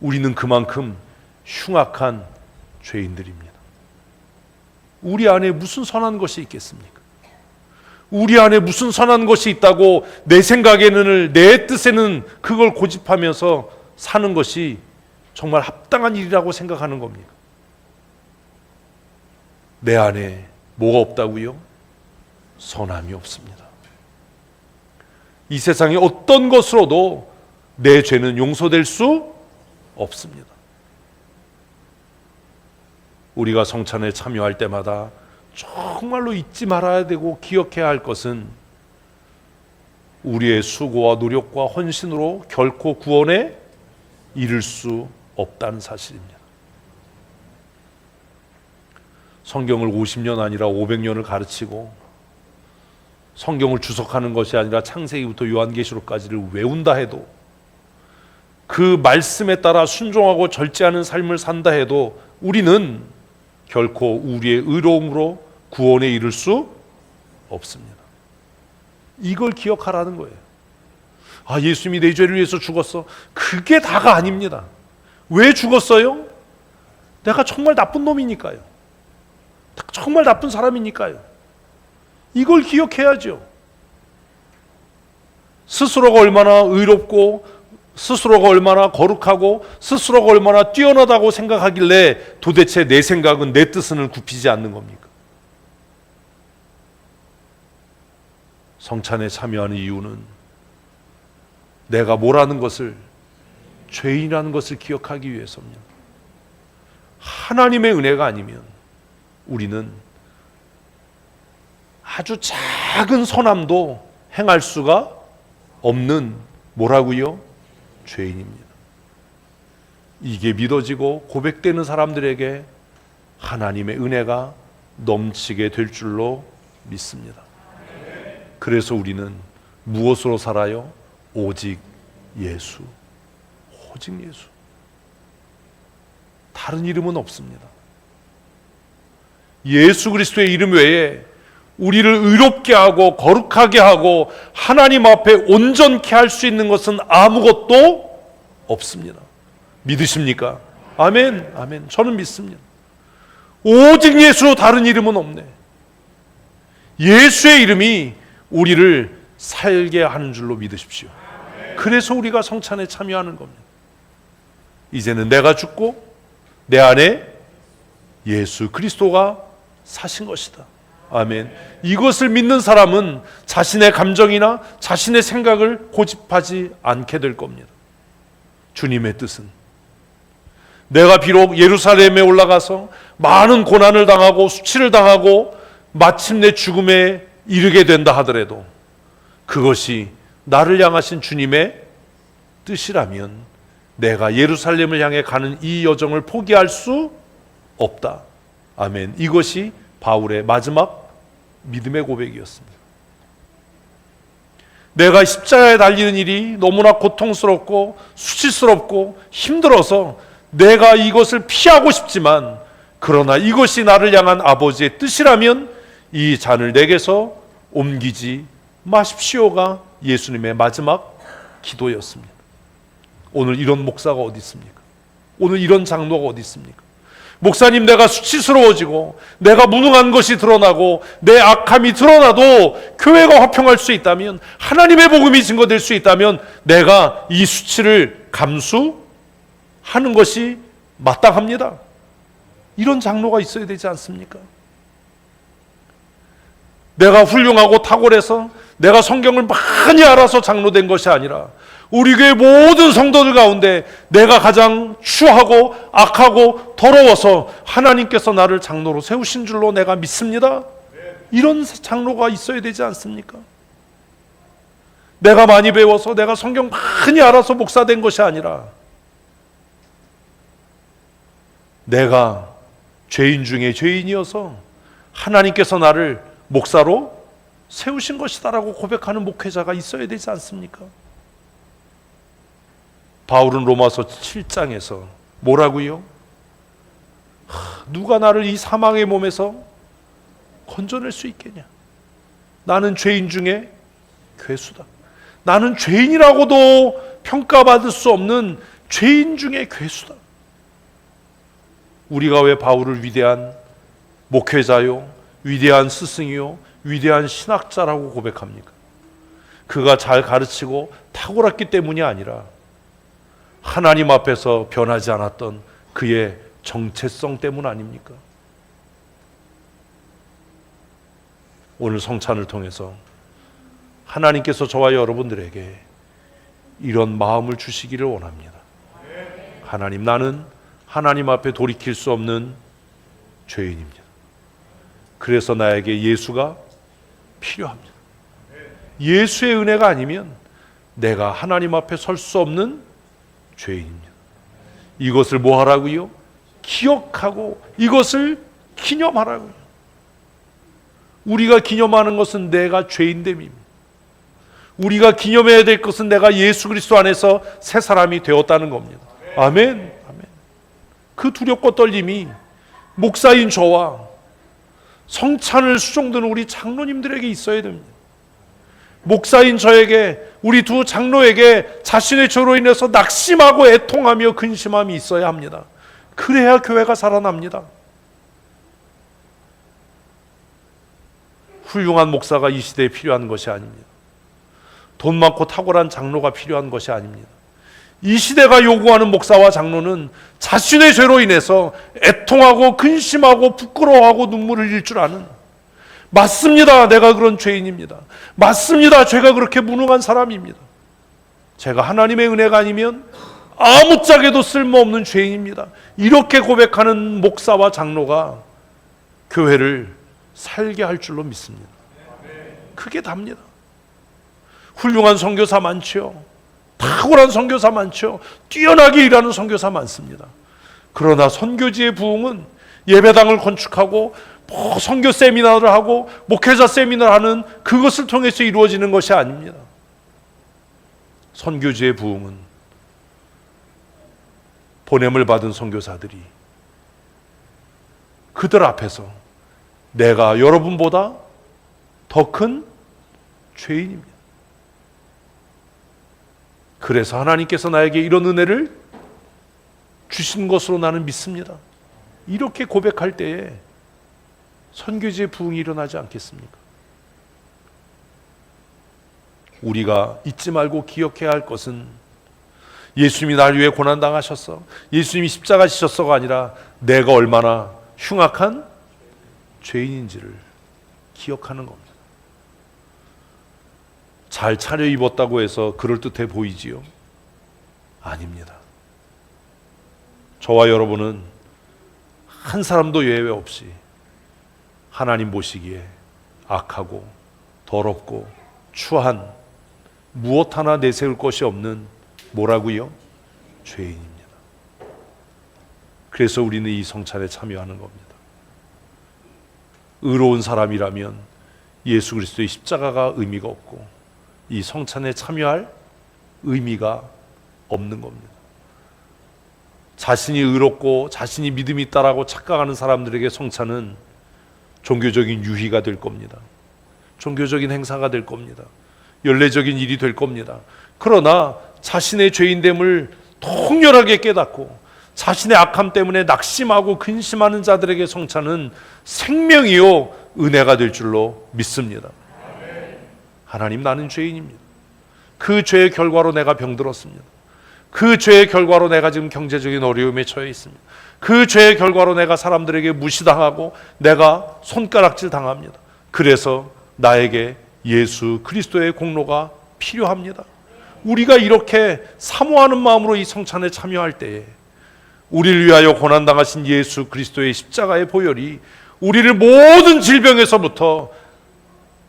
우리는 그만큼 흉악한 죄인들입니다. 우리 안에 무슨 선한 것이 있겠습니까? 우리 안에 무슨 선한 것이 있다고 내 생각에는, 내 뜻에는 그걸 고집하면서 사는 것이 정말 합당한 일이라고 생각하는 겁니까? 내 안에 뭐가 없다고요? 선함이 없습니다. 이 세상의 어떤 것으로도 내 죄는 용서될 수 없습니다. 우리가 성찬에 참여할 때마다 정말로 잊지 말아야 되고 기억해야 할 것은 우리의 수고와 노력과 헌신으로 결코 구원에 이를 수 없다는 사실입니다. 성경을 50년 아니라 500년을 가르치고 성경을 주석하는 것이 아니라 창세기부터 요한계시록까지를 외운다 해도, 그 말씀에 따라 순종하고 절제하는 삶을 산다 해도 우리는 결코 우리의 의로움으로 구원에 이를 수 없습니다. 이걸 기억하라는 거예요. 아, 예수님이 내 죄를 위해서 죽었어. 그게 다가 아닙니다. 왜 죽었어요? 내가 정말 나쁜 놈이니까요. 정말 나쁜 사람이니까요. 이걸 기억해야죠. 스스로가 얼마나 의롭고 스스로가 얼마나 거룩하고 스스로가 얼마나 뛰어나다고 생각하길래 도대체 내 생각은, 내 뜻은 굽히지 않는 겁니까? 성찬에 참여하는 이유는 내가 뭐라는 것을, 죄인이라는 것을 기억하기 위해서입니다. 하나님의 은혜가 아니면 우리는 아주 작은 선함도 행할 수가 없는, 뭐라고요? 죄인입니다. 이게 믿어지고 고백되는 사람들에게 하나님의 은혜가 넘치게 될 줄로 믿습니다. 그래서 우리는 무엇으로 살아요? 오직 예수. 오직 예수. 다른 이름은 없습니다. 예수 그리스도의 이름 외에 우리를 의롭게 하고 거룩하게 하고 하나님 앞에 온전케 할 수 있는 것은 아무것도 없습니다. 믿으십니까? 아멘, 아멘. 저는 믿습니다. 오직 예수, 다른 이름은 없네. 예수의 이름이 우리를 살게 하는 줄로 믿으십시오. 그래서 우리가 성찬에 참여하는 겁니다. 이제는 내가 죽고 내 안에 예수 그리스도가 사신 것이다. 아멘. 이것을 믿는 사람은 자신의 감정이나 자신의 생각을 고집하지 않게 될 겁니다. 주님의 뜻은 내가 비록 예루살렘에 올라가서 많은 고난을 당하고 수치를 당하고 마침내 죽음에 이르게 된다 하더라도 그것이 나를 향하신 주님의 뜻이라면 내가 예루살렘을 향해 가는 이 여정을 포기할 수 없다. 아멘. 이것이 바울의 마지막 믿음의 고백이었습니다. 내가 십자가에 달리는 일이 너무나 고통스럽고 수치스럽고 힘들어서 내가 이것을 피하고 싶지만, 그러나 이것이 나를 향한 아버지의 뜻이라면 이 잔을 내게서 옮기지 마십시오가 예수님의 마지막 기도였습니다. 오늘 이런 목사가 어디 있습니까? 오늘 이런 장로가 어디 있습니까? 목사님, 내가 수치스러워지고 내가 무능한 것이 드러나고 내 악함이 드러나도 교회가 화평할 수 있다면, 하나님의 복음이 증거될 수 있다면 내가 이 수치를 감수하는 것이 마땅합니다. 이런 장로가 있어야 되지 않습니까? 내가 훌륭하고 탁월해서 내가 성경을 많이 알아서 장로된 것이 아니라 우리 교회 모든 성도들 가운데 내가 가장 추하고 악하고 더러워서 하나님께서 나를 장로로 세우신 줄로 내가 믿습니다. 이런 장로가 있어야 되지 않습니까? 내가 많이 배워서 내가 성경 많이 알아서 목사된 것이 아니라 내가 죄인 중에 죄인이어서 하나님께서 나를 목사로 세우신 것이다라고 고백하는 목회자가 있어야 되지 않습니까? 바울은 로마서 7장에서 뭐라고요? 누가 나를 이 사망의 몸에서 건져낼 수 있겠냐? 나는 죄인 중에 괴수다. 나는 죄인이라고도 평가받을 수 없는 죄인 중에 괴수다. 우리가 왜 바울을 위대한 목회자요, 위대한 스승이요, 위대한 신학자라고 고백합니까? 그가 잘 가르치고 탁월했기 때문이 아니라 하나님 앞에서 변하지 않았던 그의 정체성 때문 아닙니까? 오늘 성찬을 통해서 하나님께서 저와 여러분들에게 이런 마음을 주시기를 원합니다. 하나님, 나는 하나님 앞에 돌이킬 수 없는 죄인입니다. 그래서 나에게 예수가 필요합니다. 예수의 은혜가 아니면 내가 하나님 앞에 설 수 없는 죄인입니다. 이것을 뭐 하라고요? 기억하고 이것을 기념하라고요. 우리가 기념하는 것은 내가 죄인됨입니다. 우리가 기념해야 될 것은 내가 예수 그리스도 안에서 새 사람이 되었다는 겁니다. 아멘. 아멘. 그 두렵고 떨림이 목사인 저와 성찬을 수종드는 우리 장로님들에게 있어야 됩니다. 목사인 저에게, 우리 두 장로에게 자신의 죄로 인해서 낙심하고 애통하며 근심함이 있어야 합니다. 그래야 교회가 살아납니다. 훌륭한 목사가 이 시대에 필요한 것이 아닙니다. 돈 많고 탁월한 장로가 필요한 것이 아닙니다. 이 시대가 요구하는 목사와 장로는 자신의 죄로 인해서 애통하고 근심하고 부끄러워하고 눈물을 흘릴 줄 아는, 맞습니다, 내가 그런 죄인입니다. 맞습니다, 제가 그렇게 무능한 사람입니다. 제가 하나님의 은혜가 아니면 아무짝에도 쓸모없는 죄인입니다. 이렇게 고백하는 목사와 장로가 교회를 살게 할 줄로 믿습니다. 그게 답니다. 훌륭한 선교사 많지요. 탁월한 선교사 많죠. 뛰어나게 일하는 선교사 많습니다. 그러나 선교지의 부흥은 예배당을 건축하고 선교 세미나를 하고 목회자 세미나를 하는 그것을 통해서 이루어지는 것이 아닙니다. 선교지의 부흥은 보냄을 받은 선교사들이 그들 앞에서 내가 여러분보다 더 큰 죄인입니다. 그래서 하나님께서 나에게 이런 은혜를 주신 것으로 나는 믿습니다. 이렇게 고백할 때에 선교지의 부흥이 일어나지 않겠습니까? 우리가 잊지 말고 기억해야 할 것은 예수님이 날 위해 고난당하셨어, 예수님이 십자가 지셨어가 아니라 내가 얼마나 흉악한 죄인인지를 기억하는 겁니다. 잘 차려입었다고 해서 그럴듯해 보이지요? 아닙니다. 저와 여러분은 한 사람도 예외 없이 하나님 보시기에 악하고 더럽고 추한, 무엇 하나 내세울 것이 없는 뭐라고요? 죄인입니다. 그래서 우리는 이 성찬에 참여하는 겁니다. 의로운 사람이라면 예수 그리스도의 십자가가 의미가 없고 이 성찬에 참여할 의미가 없는 겁니다. 자신이 의롭고 자신이 믿음이 있다라고 착각하는 사람들에게 성찬은 종교적인 유희가 될 겁니다. 종교적인 행사가 될 겁니다. 연례적인 일이 될 겁니다. 그러나 자신의 죄인됨을 통렬하게 깨닫고 자신의 악함 때문에 낙심하고 근심하는 자들에게 성찬은 생명이요 은혜가 될 줄로 믿습니다. 하나님, 나는 죄인입니다. 그 죄의 결과로 내가 병들었습니다. 그 죄의 결과로 내가 지금 경제적인 어려움에 처해 있습니다. 그 죄의 결과로 내가 사람들에게 무시당하고 내가 손가락질 당합니다. 그래서 나에게 예수 그리스도의 공로가 필요합니다. 우리가 이렇게 사모하는 마음으로 이 성찬에 참여할 때에 우리를 위하여 고난당하신 예수 그리스도의 십자가의 보혈이 우리를 모든 질병에서부터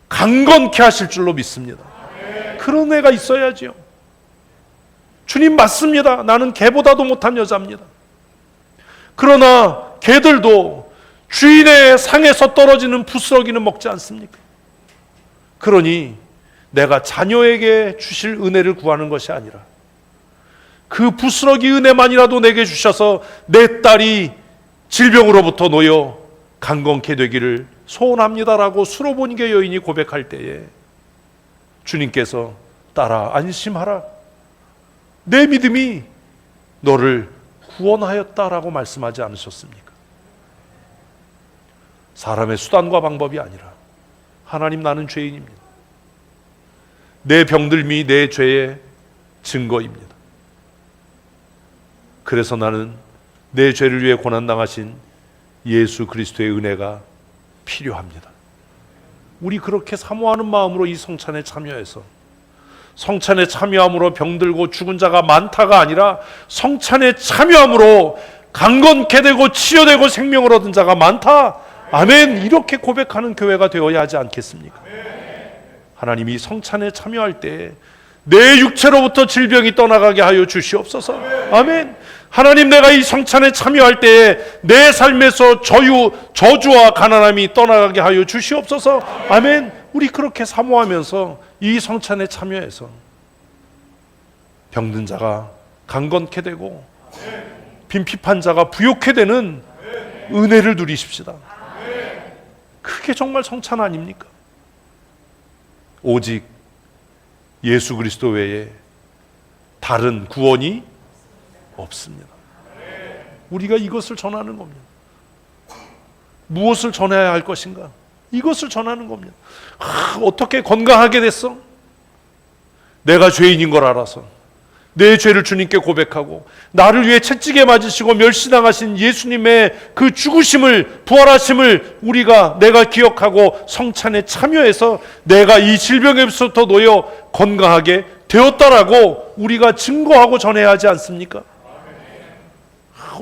강건케 하실 줄로 믿습니다. 그런 애가 있어야지요. 주님, 맞습니다. 나는 개보다도 못한 여자입니다. 그러나 개들도 주인의 상에서 떨어지는 부스러기는 먹지 않습니까? 그러니 내가 자녀에게 주실 은혜를 구하는 것이 아니라 그 부스러기 은혜만이라도 내게 주셔서 내 딸이 질병으로부터 놓여 강건케 되기를 소원합니다라고 수로보니게 여인이 고백할 때에 주님께서 딸아 안심하라, 내 믿음이 너를 구원하였다라고 말씀하지 않으셨습니까? 사람의 수단과 방법이 아니라 하나님, 나는 죄인입니다. 내 병들미 내 죄의 증거입니다. 그래서 나는 내 죄를 위해 고난당하신 예수 그리스도의 은혜가 필요합니다. 우리 그렇게 사모하는 마음으로 이 성찬에 참여해서, 성찬에 참여함으로 병들고 죽은 자가 많다가 아니라 성찬에 참여함으로 강건케 되고 치료되고 생명을 얻은 자가 많다. 아멘. 이렇게 고백하는 교회가 되어야 하지 않겠습니까? 하나님이 성찬에 참여할 때 내 육체로부터 질병이 떠나가게 하여 주시옵소서. 아멘. 하나님, 내가 이 성찬에 참여할 때에 내 삶에서 저주와 가난함이 떠나가게 하여 주시옵소서. 아멘. 우리 그렇게 사모하면서 이 성찬에 참여해서 병든 자가 강건케 되고 빈핍한 자가 부욕케 되는 은혜를 누리십시다. 그게 정말 성찬 아닙니까? 오직 예수 그리스도 외에 다른 구원이 없습니다. 우리가 이것을 전하는 겁니다. 무엇을 전해야 할 것인가? 이것을 전하는 겁니다. 어떻게 건강하게 됐어? 내가 죄인인 걸 알아서 내 죄를 주님께 고백하고 나를 위해 채찍에 맞으시고 멸시당하신 예수님의 그 죽으심을, 부활하심을 내가 기억하고 성찬에 참여해서 내가 이 질병에서부터 놓여 건강하게 되었다라고 우리가 증거하고 전해야 하지 않습니까?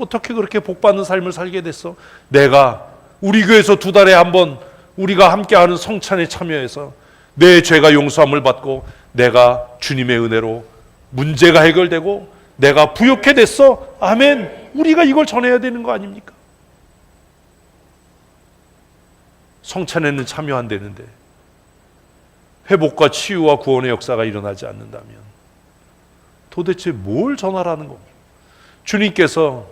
어떻게 그렇게 복받는 삶을 살게 됐어? 내가 우리 교회에서 2달에 한 번 우리가 함께하는 성찬에 참여해서 내 죄가 용서함을 받고 내가 주님의 은혜로 문제가 해결되고 내가 부욕해 됐어. 아멘. 우리가 이걸 전해야 되는 거 아닙니까? 성찬에는 참여 안 되는데 회복과 치유와 구원의 역사가 일어나지 않는다면 도대체 뭘 전하라는 겁니까? 주님께서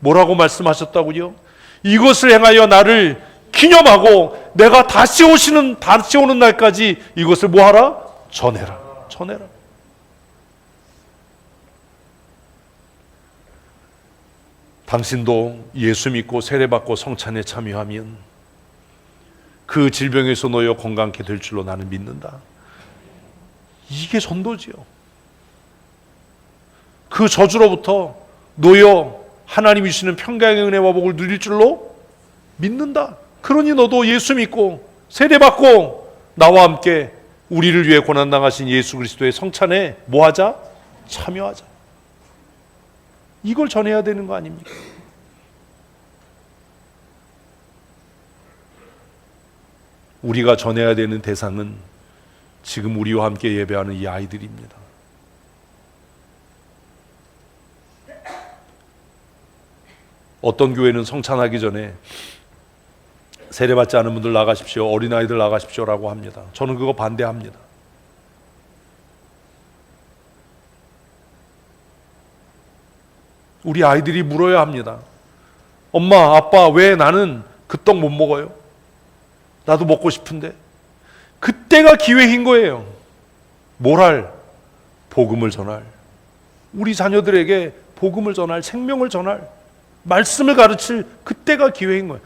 뭐라고 말씀하셨다고요? 이것을 행하여 나를 기념하고 내가 다시 오는 날까지 이것을 뭐하라? 전해라. 당신도 예수 믿고 세례받고 성찬에 참여하면 그 질병에서 놓여 건강케 될 줄로 나는 믿는다. 이게 전도지요. 그 저주로부터 놓여 하나님이 주시는 평강의 은혜와 복을 누릴 줄로 믿는다. 그러니 너도 예수 믿고 세례받고 나와 함께 우리를 위해 고난당하신 예수 그리스도의 성찬에 뭐하자? 참여하자. 이걸 전해야 되는 거 아닙니까? 우리가 전해야 되는 대상은 지금 우리와 함께 예배하는 이 아이들입니다. 어떤 교회는 성찬하기 전에 세례받지 않은 분들 나가십시오, 어린아이들 나가십시오라고 합니다. 저는 그거 반대합니다. 우리 아이들이 물어야 합니다. 엄마, 아빠, 왜 나는 그 떡 못 먹어요? 나도 먹고 싶은데. 그때가 기회인 거예요. 뭘 할? 복음을 전할. 우리 자녀들에게 복음을 전할, 생명을 전할, 말씀을 가르칠 그때가 기회인 거예요.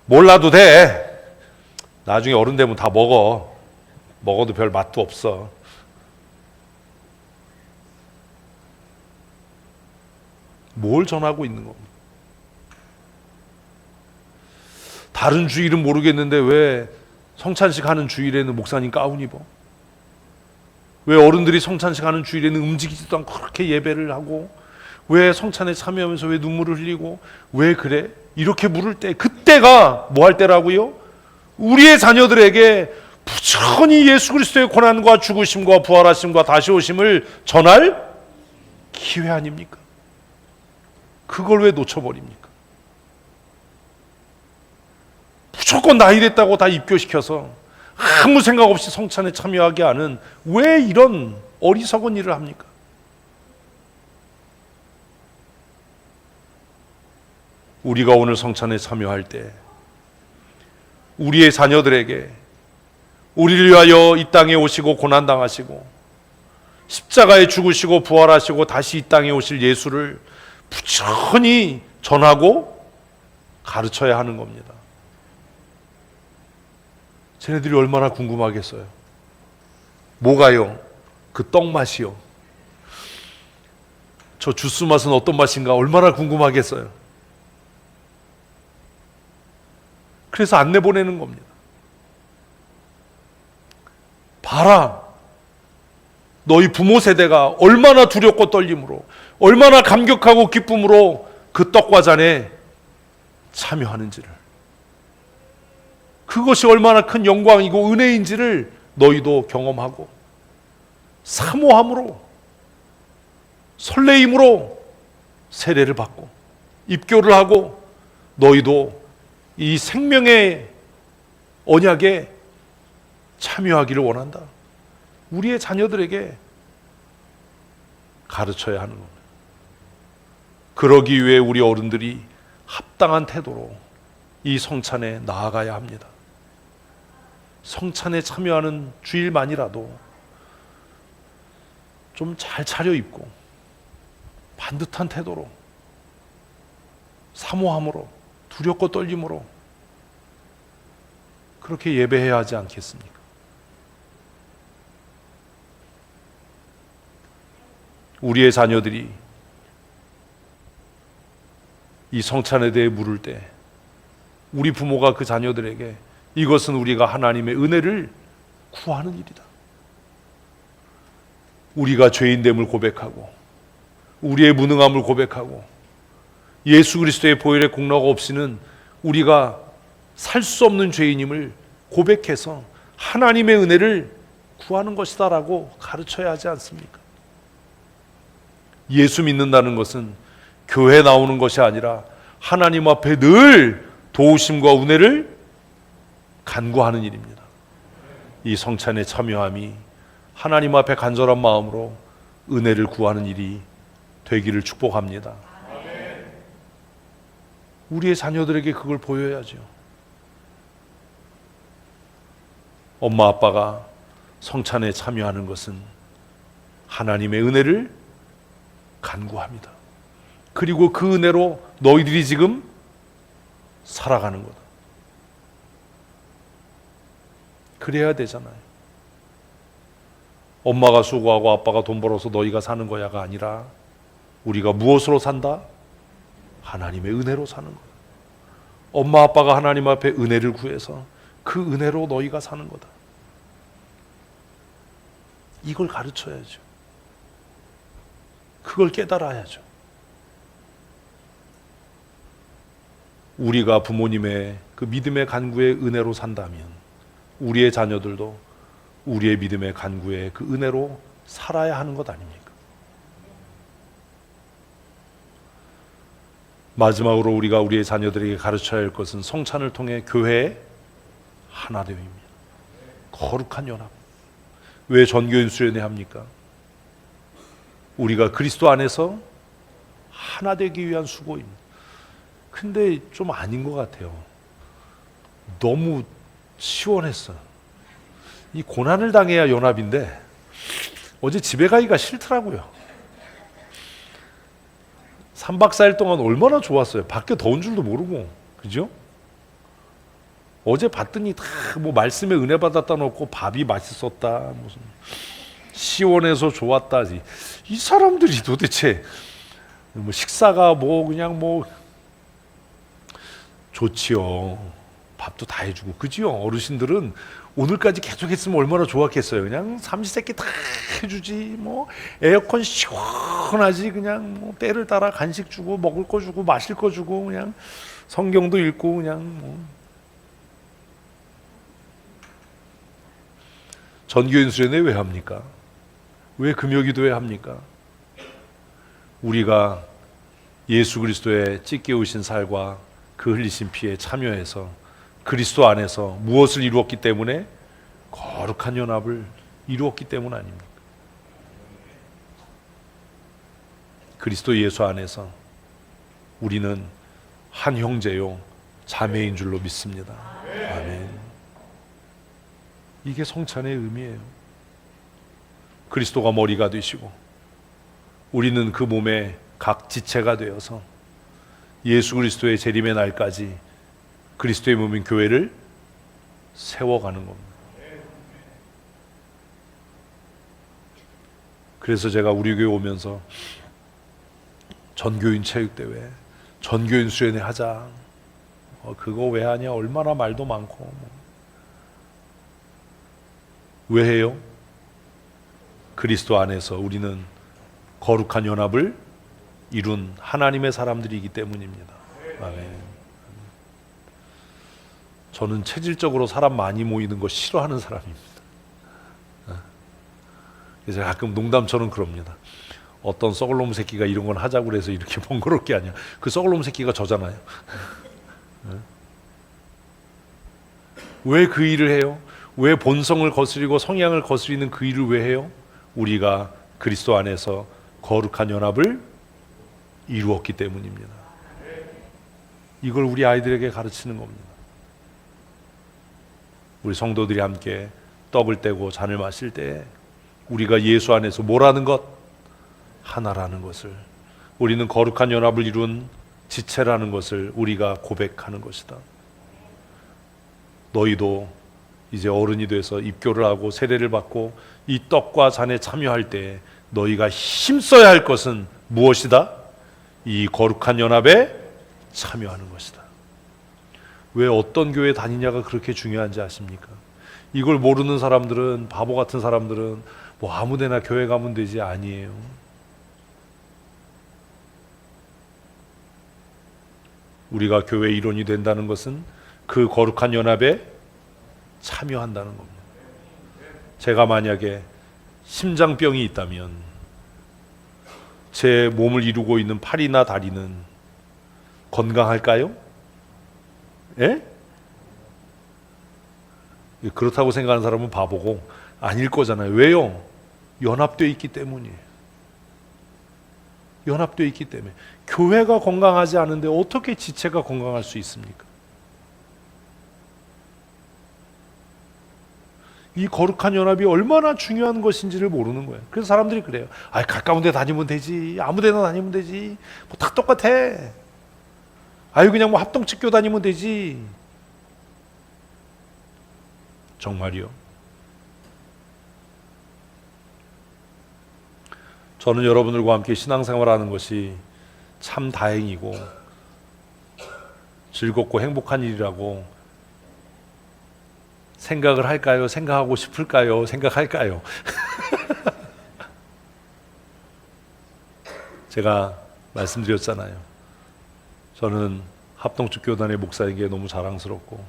몰라도 돼. 나중에 어른 되면 다 먹어도 별 맛도 없어. 뭘 전하고 있는 겁니까? 다른 주일은 모르겠는데 왜 성찬식 하는 주일에는 목사님 가운 입어? 왜 어른들이 성찬식 하는 주일에는 움직이지도 않고 그렇게 예배를 하고, 왜 성찬에 참여하면서 왜 눈물을 흘리고, 왜 그래? 이렇게 물을 때, 그때가 뭐 할 때라고요? 우리의 자녀들에게 부지런히 예수 그리스도의 고난과 죽으심과 부활하심과 다시 오심을 전할 기회 아닙니까? 그걸 왜 놓쳐버립니까? 무조건 나이 됐다고 다 입교시켜서 아무 생각 없이 성찬에 참여하게 하는, 왜 이런 어리석은 일을 합니까? 우리가 오늘 성찬에 참여할 때 우리의 자녀들에게 우리를 위하여 이 땅에 오시고 고난당하시고 십자가에 죽으시고 부활하시고 다시 이 땅에 오실 예수를 부지런히 전하고 가르쳐야 하는 겁니다. 쟤네들이 얼마나 궁금하겠어요. 뭐가요? 그 떡 맛이요. 저 주스 맛은 어떤 맛인가 얼마나 궁금하겠어요. 그래서 안내 보내는 겁니다. 봐라, 너희 부모 세대가 얼마나 두렵고 떨림으로, 얼마나 감격하고 기쁨으로 그 떡과 잔에 참여하는지를, 그것이 얼마나 큰 영광이고 은혜인지를 너희도 경험하고 사모함으로, 설레임으로 세례를 받고 입교를 하고 너희도 이 생명의 언약에 참여하기를 원한다. 우리의 자녀들에게 가르쳐야 하는 겁니다. 그러기 위해 우리 어른들이 합당한 태도로 이 성찬에 나아가야 합니다. 성찬에 참여하는 주일만이라도 좀 잘 차려입고 반듯한 태도로, 사모함으로, 두렵고 떨림으로 그렇게 예배해야 하지 않겠습니까? 우리의 자녀들이 이 성찬에 대해 물을 때 우리 부모가 그 자녀들에게 이것은 우리가 하나님의 은혜를 구하는 일이다, 우리가 죄인됨을 고백하고 우리의 무능함을 고백하고 예수 그리스도의 보혈의 공로가 없이는 우리가 살 수 없는 죄인임을 고백해서 하나님의 은혜를 구하는 것이다라고 가르쳐야 하지 않습니까? 예수 믿는다는 것은 교회 나오는 것이 아니라 하나님 앞에 늘 도우심과 은혜를 간구하는 일입니다. 이 성찬에 참여함이 하나님 앞에 간절한 마음으로 은혜를 구하는 일이 되기를 축복합니다. 우리의 자녀들에게 그걸 보여야죠. 엄마 아빠가 성찬에 참여하는 것은 하나님의 은혜를 간구합니다. 그리고 그 은혜로 너희들이 지금 살아가는 거다. 그래야 되잖아요. 엄마가 수고하고 아빠가 돈 벌어서 너희가 사는 거야가 아니라 우리가 무엇으로 산다? 하나님의 은혜로 사는 거다. 엄마 아빠가 하나님 앞에 은혜를 구해서 그 은혜로 너희가 사는 거다. 이걸 가르쳐야죠. 그걸 깨달아야죠. 우리가 부모님의 그 믿음의 간구의 은혜로 산다면 우리의 자녀들도 우리의 믿음의 간구의 그 은혜로 살아야 하는 것 아닙니까? 마지막으로 우리가 우리의 자녀들에게 가르쳐야 할 것은 성찬을 통해 교회의 하나됨입니다. 거룩한 연합. 왜 전교인 수련회 합니까? 우리가 그리스도 안에서 하나 되기 위한 수고입니다. 근데 좀 아닌 것 같아요. 너무 시원했어. 이 고난을 당해야 연합인데 어제 집에 가기가 싫더라고요. 3박 4일 동안 얼마나 좋았어요. 밖에 더운 줄도 모르고. 그죠? 어제 봤더니 다 뭐 말씀에 은혜 받았다 놓고 밥이 맛있었다, 무슨 시원해서 좋았다. 이 사람들이 도대체 뭐 식사가 뭐 그냥 뭐 좋지요. 밥도 다 해주고. 그지요? 어르신들은 오늘까지 계속 했으면 얼마나 좋았겠어요. 그냥 삼시세끼 다 해주지. 뭐 에어컨 시원하지. 그냥 뭐 때를 따라 간식 주고 먹을 거 주고 마실 거 주고 그냥 성경도 읽고 그냥 뭐. 전교인 수련회 왜 합니까? 왜 금요기도회 합니까? 우리가 예수 그리스도의 찢겨오신 살과 그 흘리신 피에 참여해서 그리스도 안에서 무엇을 이루었기 때문에? 거룩한 연합을 이루었기 때문 아닙니까? 그리스도 예수 안에서 우리는 한 형제요 자매인 줄로 믿습니다. 아멘. 이게 성찬의 의미예요. 그리스도가 머리가 되시고 우리는 그 몸의 각 지체가 되어서 예수 그리스도의 재림의 날까지 그리스도의 몸인 교회를 세워가는 겁니다. 그래서 제가 우리 교회 오면서 전교인 체육대회, 전교인 수련회 하자. 그거 왜 하냐? 얼마나 말도 많고. 왜 해요? 그리스도 안에서 우리는 거룩한 연합을 이룬 하나님의 사람들이기 때문입니다. 아멘. 저는 체질적으로 사람 많이 모이는 거 싫어하는 사람입니다. 그래서 가끔 농담처럼 그럽니다. 어떤 썩을놈 새끼가 이런 건 하자고 그래서 이렇게 번거롭게 하냐. 그 썩을놈 새끼가 저잖아요. 왜 그 일을 해요? 왜 본성을 거스리고 성향을 거스리는 그 일을 왜 해요? 우리가 그리스도 안에서 거룩한 연합을 이루었기 때문입니다. 이걸 우리 아이들에게 가르치는 겁니다. 우리 성도들이 함께 떡을 떼고 잔을 마실 때 우리가 예수 안에서 뭐라는 것? 하나라는 것을, 우리는 거룩한 연합을 이룬 지체라는 것을 우리가 고백하는 것이다. 너희도 이제 어른이 돼서 입교를 하고 세례를 받고 이 떡과 잔에 참여할 때 너희가 힘써야 할 것은 무엇이다? 이 거룩한 연합에 참여하는 것이다. 왜 어떤 교회 다니냐가 그렇게 중요한지 아십니까? 이걸 모르는 사람들은, 바보 같은 사람들은 뭐 아무데나 교회 가면 되지, 아니에요. 우리가 교회 일원이 된다는 것은 그 거룩한 연합에 참여한다는 겁니다. 제가 만약에 심장병이 있다면 제 몸을 이루고 있는 팔이나 다리는 건강할까요? 예? 그렇다고 생각하는 사람은 바보고 아닐 거잖아요. 왜요? 연합되어 있기 때문이에요. 연합되어 있기 때문에. 교회가 건강하지 않은데 어떻게 지체가 건강할 수 있습니까? 이 거룩한 연합이 얼마나 중요한 것인지를 모르는 거예요. 그래서 사람들이 그래요. 아, 가까운 데 다니면 되지. 아무 데나 다니면 되지. 뭐 다 똑같아. 아유, 그냥 뭐 합동측교 다니면 되지. 정말이요? 저는 여러분들과 함께 신앙생활하는 것이 참 다행이고 즐겁고 행복한 일이라고 생각을 할까요? 생각하고 싶을까요? 생각할까요? 제가 말씀드렸잖아요. 저는 합동축교단의 목사인 게 너무 자랑스럽고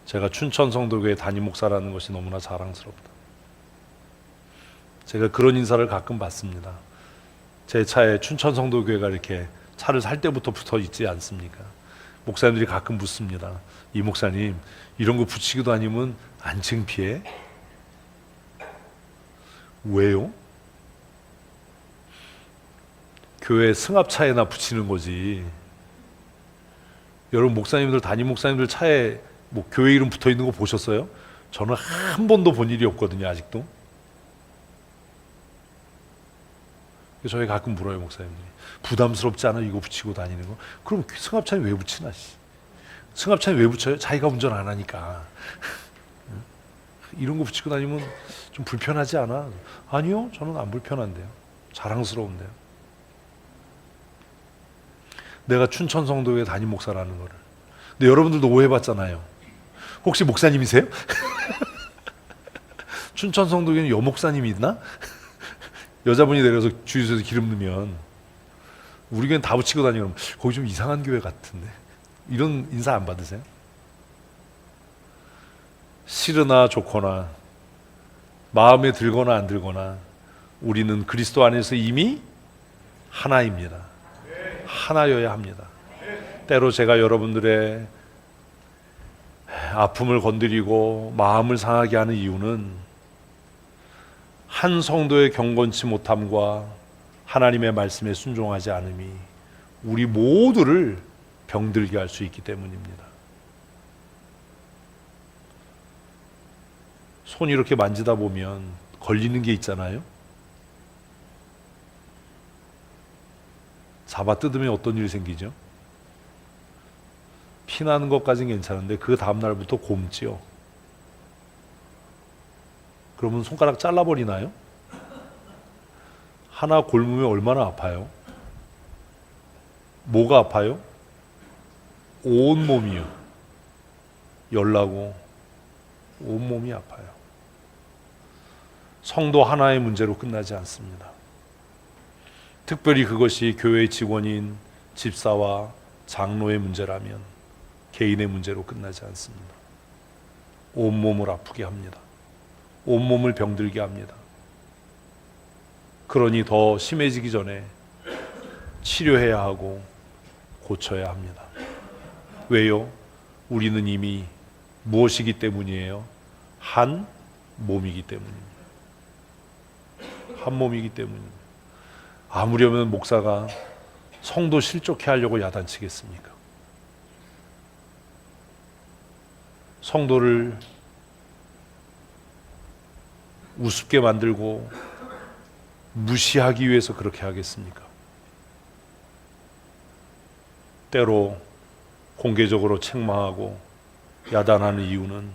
제가 춘천성도교회 담임 목사라는 것이 너무나 자랑스럽다. 제가 그런 인사를 가끔 받습니다. 제 차에 춘천성도교회가 이렇게 차를 살 때부터 붙어 있지 않습니까? 목사님들이 가끔 묻습니다. 이 목사님, 이런 거 붙이기도 아니면 안 창피해? 왜요? 교회 승합차에나 붙이는 거지. 여러분 목사님들, 담임 목사님들 차에 뭐 교회 이름 붙어 있는 거 보셨어요? 저는 한 번도 본 일이 없거든요, 아직도. 저희 가끔 물어요, 목사님들이. 부담스럽지 않아 이거 붙이고 다니는 거? 그럼 승합차에 왜 붙이나? 승합차에 왜 붙여요? 자기가 운전 안 하니까. 이런 거 붙이고 다니면 좀 불편하지 않아? 아니요, 저는 안 불편한데요. 자랑스러운데요. 내가 춘천 성도회 담임 목사라는 거를. 근데 여러분들도 오해받잖아요. 혹시 목사님이세요? 춘천 성도회는 여목사님이 있나? 여자분이 내려서 주유소에서 기름 넣으면 우리 교회는 다 붙이고 다니면 거기 좀 이상한 교회 같은데. 이런 인사 안 받으세요? 싫으나 좋거나 마음에 들거나 안 들거나 우리는 그리스도 안에서 이미 하나입니다. 하나여야 합니다. 때로 제가 여러분들의 아픔을 건드리고 마음을 상하게 하는 이유는 한 성도의 경건치 못함과 하나님의 말씀에 순종하지 않음이 우리 모두를 병들게 할 수 있기 때문입니다. 손이 이렇게 만지다 보면 걸리는 게 있잖아요. 잡아 뜯으면 어떤 일이 생기죠? 피 나는 것까지는 괜찮은데 그 다음날부터 곰지요. 그러면 손가락 잘라버리나요? 하나 곪으면 얼마나 아파요? 뭐가 아파요? 온 몸이요. 열나고 온 몸이 아파요. 성도 하나의 문제로 끝나지 않습니다. 특별히 그것이 교회의 직원인 집사와 장로의 문제라면 개인의 문제로 끝나지 않습니다. 온몸을 아프게 합니다. 온몸을 병들게 합니다. 그러니 더 심해지기 전에 치료해야 하고 고쳐야 합니다. 왜요? 우리는 이미 무엇이기 때문이에요? 한 몸이기 때문입니다. 한 몸이기 때문입니다. 아무려면 목사가 성도 실족해 하려고 야단치겠습니까? 성도를 우습게 만들고 무시하기 위해서 그렇게 하겠습니까? 때로 공개적으로 책망하고 야단하는 이유는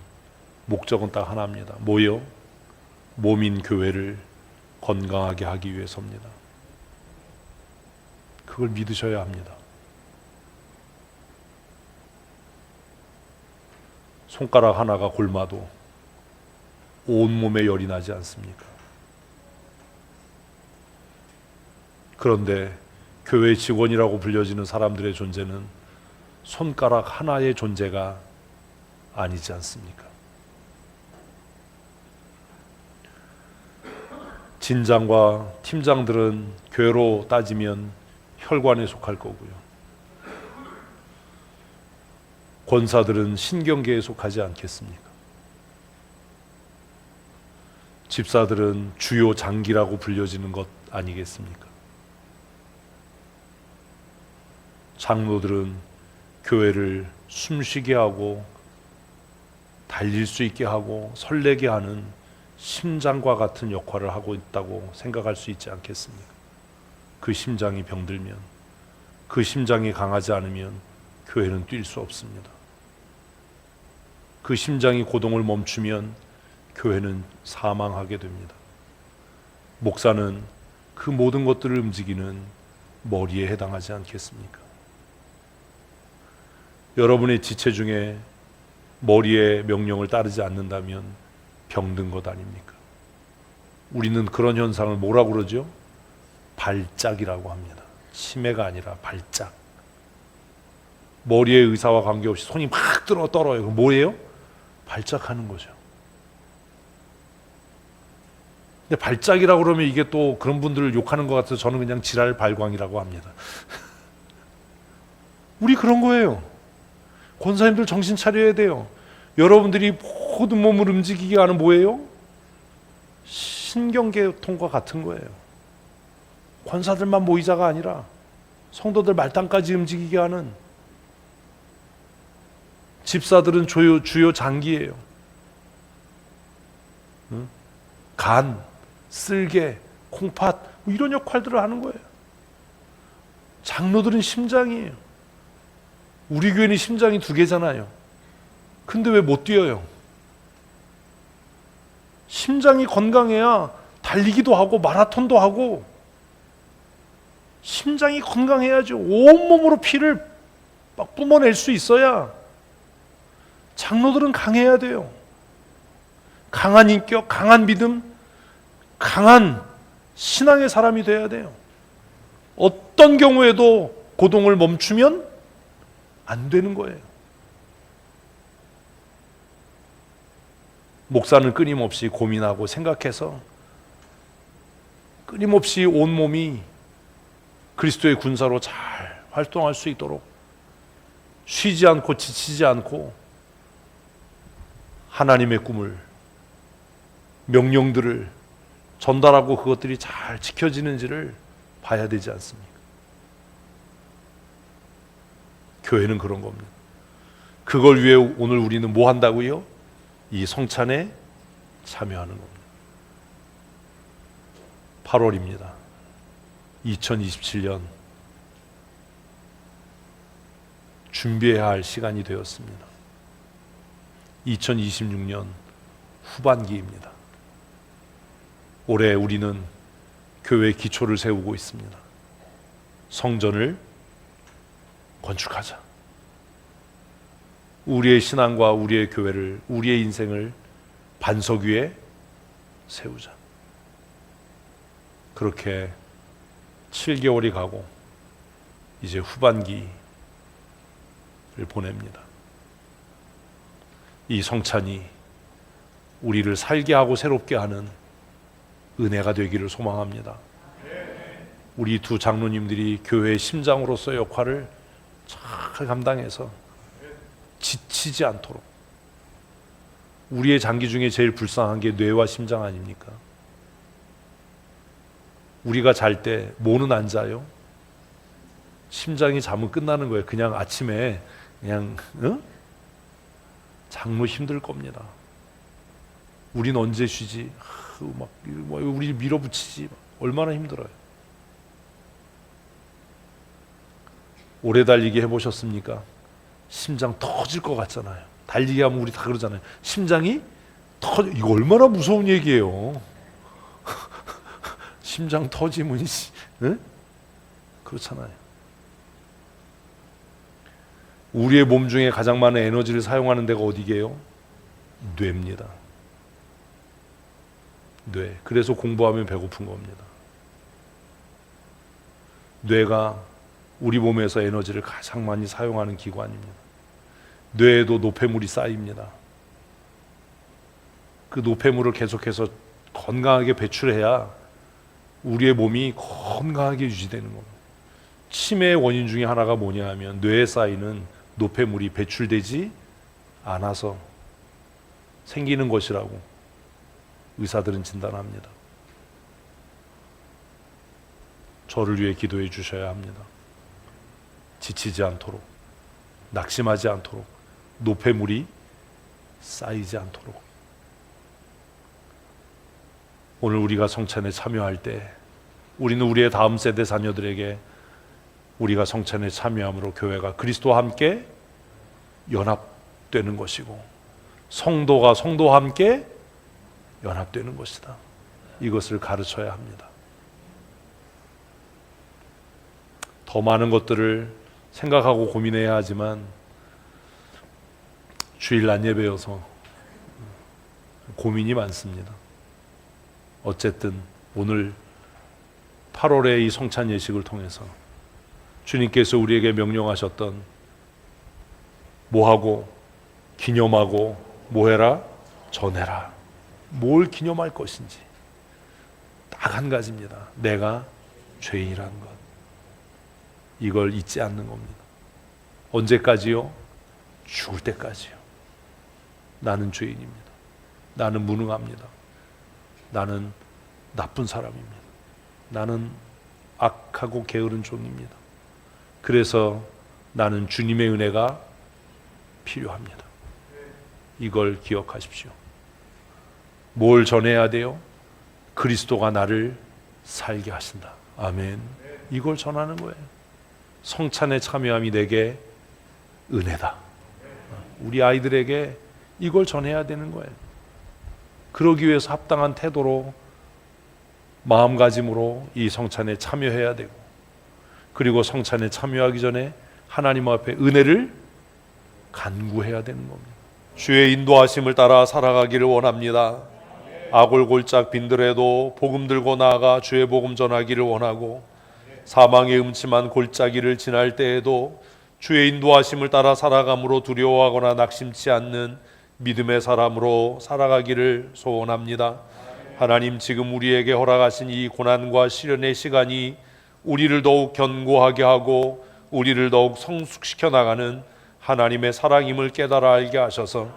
목적은 딱 하나입니다. 뭐요? 몸인 교회를 건강하게 하기 위해서입니다. 그걸 믿으셔야 합니다. 손가락 하나가 곪아도 온몸에 열이 나지 않습니까? 그런데 교회 직원이라고 불려지는 사람들의 존재는 손가락 하나의 존재가 아니지 않습니까? 진장과 팀장들은 교회로 따지면 혈관에 속할 거고요. 권사들은 신경계에 속하지 않겠습니까? 집사들은 주요 장기라고 불려지는 것 아니겠습니까? 장로들은 교회를 숨쉬게 하고 달릴 수 있게 하고 설레게 하는 심장과 같은 역할을 하고 있다고 생각할 수 있지 않겠습니까? 그 심장이 병들면, 그 심장이 강하지 않으면 교회는 뛸 수 없습니다. 그 심장이 고동을 멈추면 교회는 사망하게 됩니다. 목사는 그 모든 것들을 움직이는 머리에 해당하지 않겠습니까? 여러분의 지체 중에 머리의 명령을 따르지 않는다면 병든 것 아닙니까? 우리는 그런 현상을 뭐라고 그러죠? 발작이라고 합니다. 치매가 아니라 발작. 머리의 의사와 관계없이 손이 막 떨어요. 그럼 뭐예요? 발작하는 거죠. 근데 발작이라고 그러면 이게 또 그런 분들을 욕하는 것 같아서 저는 그냥 지랄 발광이라고 합니다. 우리 그런 거예요. 권사님들 정신 차려야 돼요. 여러분들이 모든 몸을 움직이게 하는 뭐예요? 신경계통과 같은 거예요. 권사들만 모이자가 아니라 성도들 말단까지 움직이게 하는, 집사들은 주요 장기예요. 간, 쓸개, 콩팥 뭐 이런 역할들을 하는 거예요. 장로들은 심장이에요. 우리 교회는 심장이 2개잖아요. 근데 왜 못 뛰어요? 심장이 건강해야 달리기도 하고 마라톤도 하고, 심장이 건강해야죠. 온몸으로 피를 막 뿜어낼 수 있어야. 장로들은 강해야 돼요. 강한 인격, 강한 믿음, 강한 신앙의 사람이 돼야 돼요. 어떤 경우에도 고동을 멈추면 안 되는 거예요. 목사는 끊임없이 고민하고 생각해서 끊임없이 온몸이 그리스도의 군사로 잘 활동할 수 있도록 쉬지 않고 지치지 않고 하나님의 꿈을, 명령들을 전달하고 그것들이 잘 지켜지는지를 봐야 되지 않습니까? 교회는 그런 겁니다. 그걸 위해 오늘 우리는 뭐 한다고요? 이 성찬에 참여하는 겁니다. 8월입니다. 2027년 준비해야 할 시간이 되었습니다. 2026년 후반기입니다. 올해 우리는 교회의 기초를 세우고 있습니다. 성전을 건축하자. 우리의 신앙과 우리의 교회를, 우리의 인생을 반석 위에 세우자. 그렇게 7개월이 가고 이제 후반기를 보냅니다. 이 성찬이 우리를 살게 하고 새롭게 하는 은혜가 되기를 소망합니다. 우리 두 장로님들이 교회의 심장으로서의 역할을 잘 감당해서 지치지 않도록. 우리의 장기 중에 제일 불쌍한 게 뇌와 심장 아닙니까? 우리가 잘 때 뭐는 안 자요? 심장이 자면 끝나는 거예요. 그냥 아침에 그냥 장로 힘들 겁니다. 우린 언제 쉬지? 막 우리 밀어붙이지. 얼마나 힘들어요. 오래 달리기 해보셨습니까? 심장 터질 것 같잖아요. 달리기 하면 우리 다 그러잖아요. 심장이 터져. 이거 얼마나 무서운 얘기예요. 심장 터지면 그렇잖아요. 우리의 몸 중에 가장 많은 에너지를 사용하는 데가 어디게요? 뇌입니다. 뇌. 그래서 공부하면 배고픈 겁니다. 뇌가 우리 몸에서 에너지를 가장 많이 사용하는 기관입니다. 뇌에도 노폐물이 쌓입니다. 그 노폐물을 계속해서 건강하게 배출해야 우리의 몸이 건강하게 유지되는 겁니다. 치매의 원인 중에 하나가 뭐냐 하면 뇌에 쌓이는 노폐물이 배출되지 않아서 생기는 것이라고 의사들은 진단합니다. 저를 위해 기도해 주셔야 합니다. 지치지 않도록, 낙심하지 않도록, 노폐물이 쌓이지 않도록. 오늘 우리가 성찬에 참여할 때 우리는 우리의 다음 세대 자녀들에게 우리가 성찬에 참여함으로 교회가 그리스도와 함께 연합되는 것이고 성도가 성도와 함께 연합되는 것이다. 이것을 가르쳐야 합니다. 더 많은 것들을 생각하고 고민해야 하지만 주일 낮 예배여서 고민이 많습니다. 어쨌든 오늘 8월의 이 성찬 예식을 통해서 주님께서 우리에게 명령하셨던 뭐하고 기념하고 뭐해라? 전해라. 뭘 기념할 것인지 딱 한 가지입니다. 내가 죄인이라는 것. 이걸 잊지 않는 겁니다. 언제까지요? 죽을 때까지요. 나는 죄인입니다. 나는 무능합니다. 나는 나쁜 사람입니다. 나는 악하고 게으른 종입니다. 그래서 나는 주님의 은혜가 필요합니다. 이걸 기억하십시오. 뭘 전해야 돼요? 그리스도가 나를 살게 하신다. 아멘. 이걸 전하는 거예요. 성찬에 참여함이 내게 은혜다. 우리 아이들에게 이걸 전해야 되는 거예요. 그러기 위해서 합당한 태도로, 마음가짐으로 이 성찬에 참여해야 되고, 그리고 성찬에 참여하기 전에 하나님 앞에 은혜를 간구해야 되는 겁니다. 주의 인도하심을 따라 살아가기를 원합니다. 아골골짝 빈들에도 복음 들고 나아가 주의 복음 전하기를 원하고, 사망의 음침한 골짜기를 지날 때에도 주의 인도하심을 따라 살아감으로 두려워하거나 낙심치 않는 믿음의 사람으로 살아가기를 소원합니다. 하나님, 지금 우리에게 허락하신 이 고난과 시련의 시간이 우리를 더욱 견고하게 하고 우리를 더욱 성숙시켜 나가는 하나님의 사랑임을 깨달아 알게 하셔서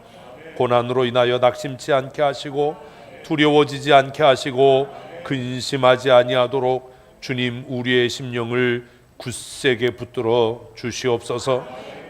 고난으로 인하여 낙심치 않게 하시고 두려워지지 않게 하시고 근심하지 아니하도록 주님, 우리의 심령을 굳세게 붙들어 주시옵소서.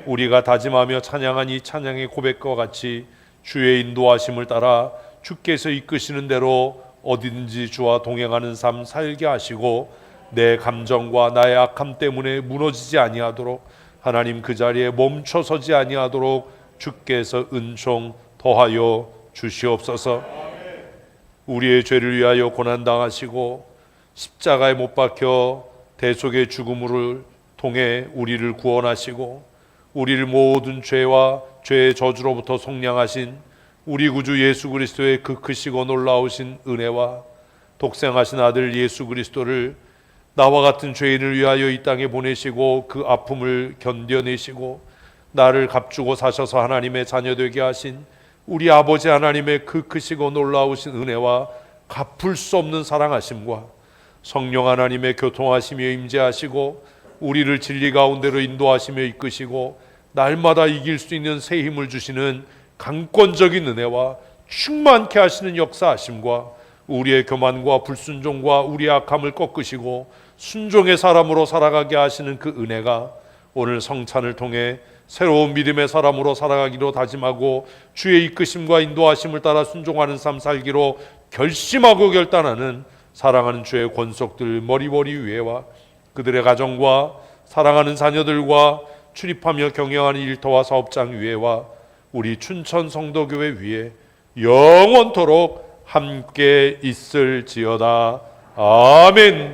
우리가 다짐하며 찬양한 이 찬양의 고백과 같이 주의 인도하심을 따라 주께서 이끄시는 대로 어디든지 주와 동행하는 삶 살게 하시고, 내 감정과 나의 악함 때문에 무너지지 아니하도록, 하나님 그 자리에 멈춰서지 아니하도록 주께서 은총 더하여 주시옵소서. 우리의 죄를 위하여 고난당하시고 십자가에 못 박혀 대속의 죽음을 통해 우리를 구원하시고, 우리를 모든 죄와 죄의 저주로부터 속량하신 우리 구주 예수 그리스도의 그 크시고 놀라우신 은혜와 독생하신 아들 예수 그리스도를 나와 같은 죄인을 위하여 이 땅에 보내시고 그 아픔을 견뎌내시고 나를 값주고 사셔서 하나님의 자녀 되게 하신 우리 아버지 하나님의 그 크시고 놀라우신 은혜와 갚을 수 없는 사랑하심과 성령 하나님의 교통하시며 임재하시고 우리를 진리 가운데로 인도하시며 이끄시고 날마다 이길 수 있는 새 힘을 주시는 강권적인 은혜와 충만케 하시는 역사하심과 우리의 교만과 불순종과 우리의 악함을 꺾으시고 순종의 사람으로 살아가게 하시는 그 은혜가 오늘 성찬을 통해 새로운 믿음의 사람으로 살아가기로 다짐하고 주의 이끄심과 인도하심을 따라 순종하는 삶 살기로 결심하고 결단하는 사랑하는 주의 권속들 머리머리 위에와 그들의 가정과 사랑하는 자녀들과 출입하며 경영하는 일터와 사업장 위에와 우리 춘천 성도교회 위에 영원토록 함께 있을지어다. 아멘.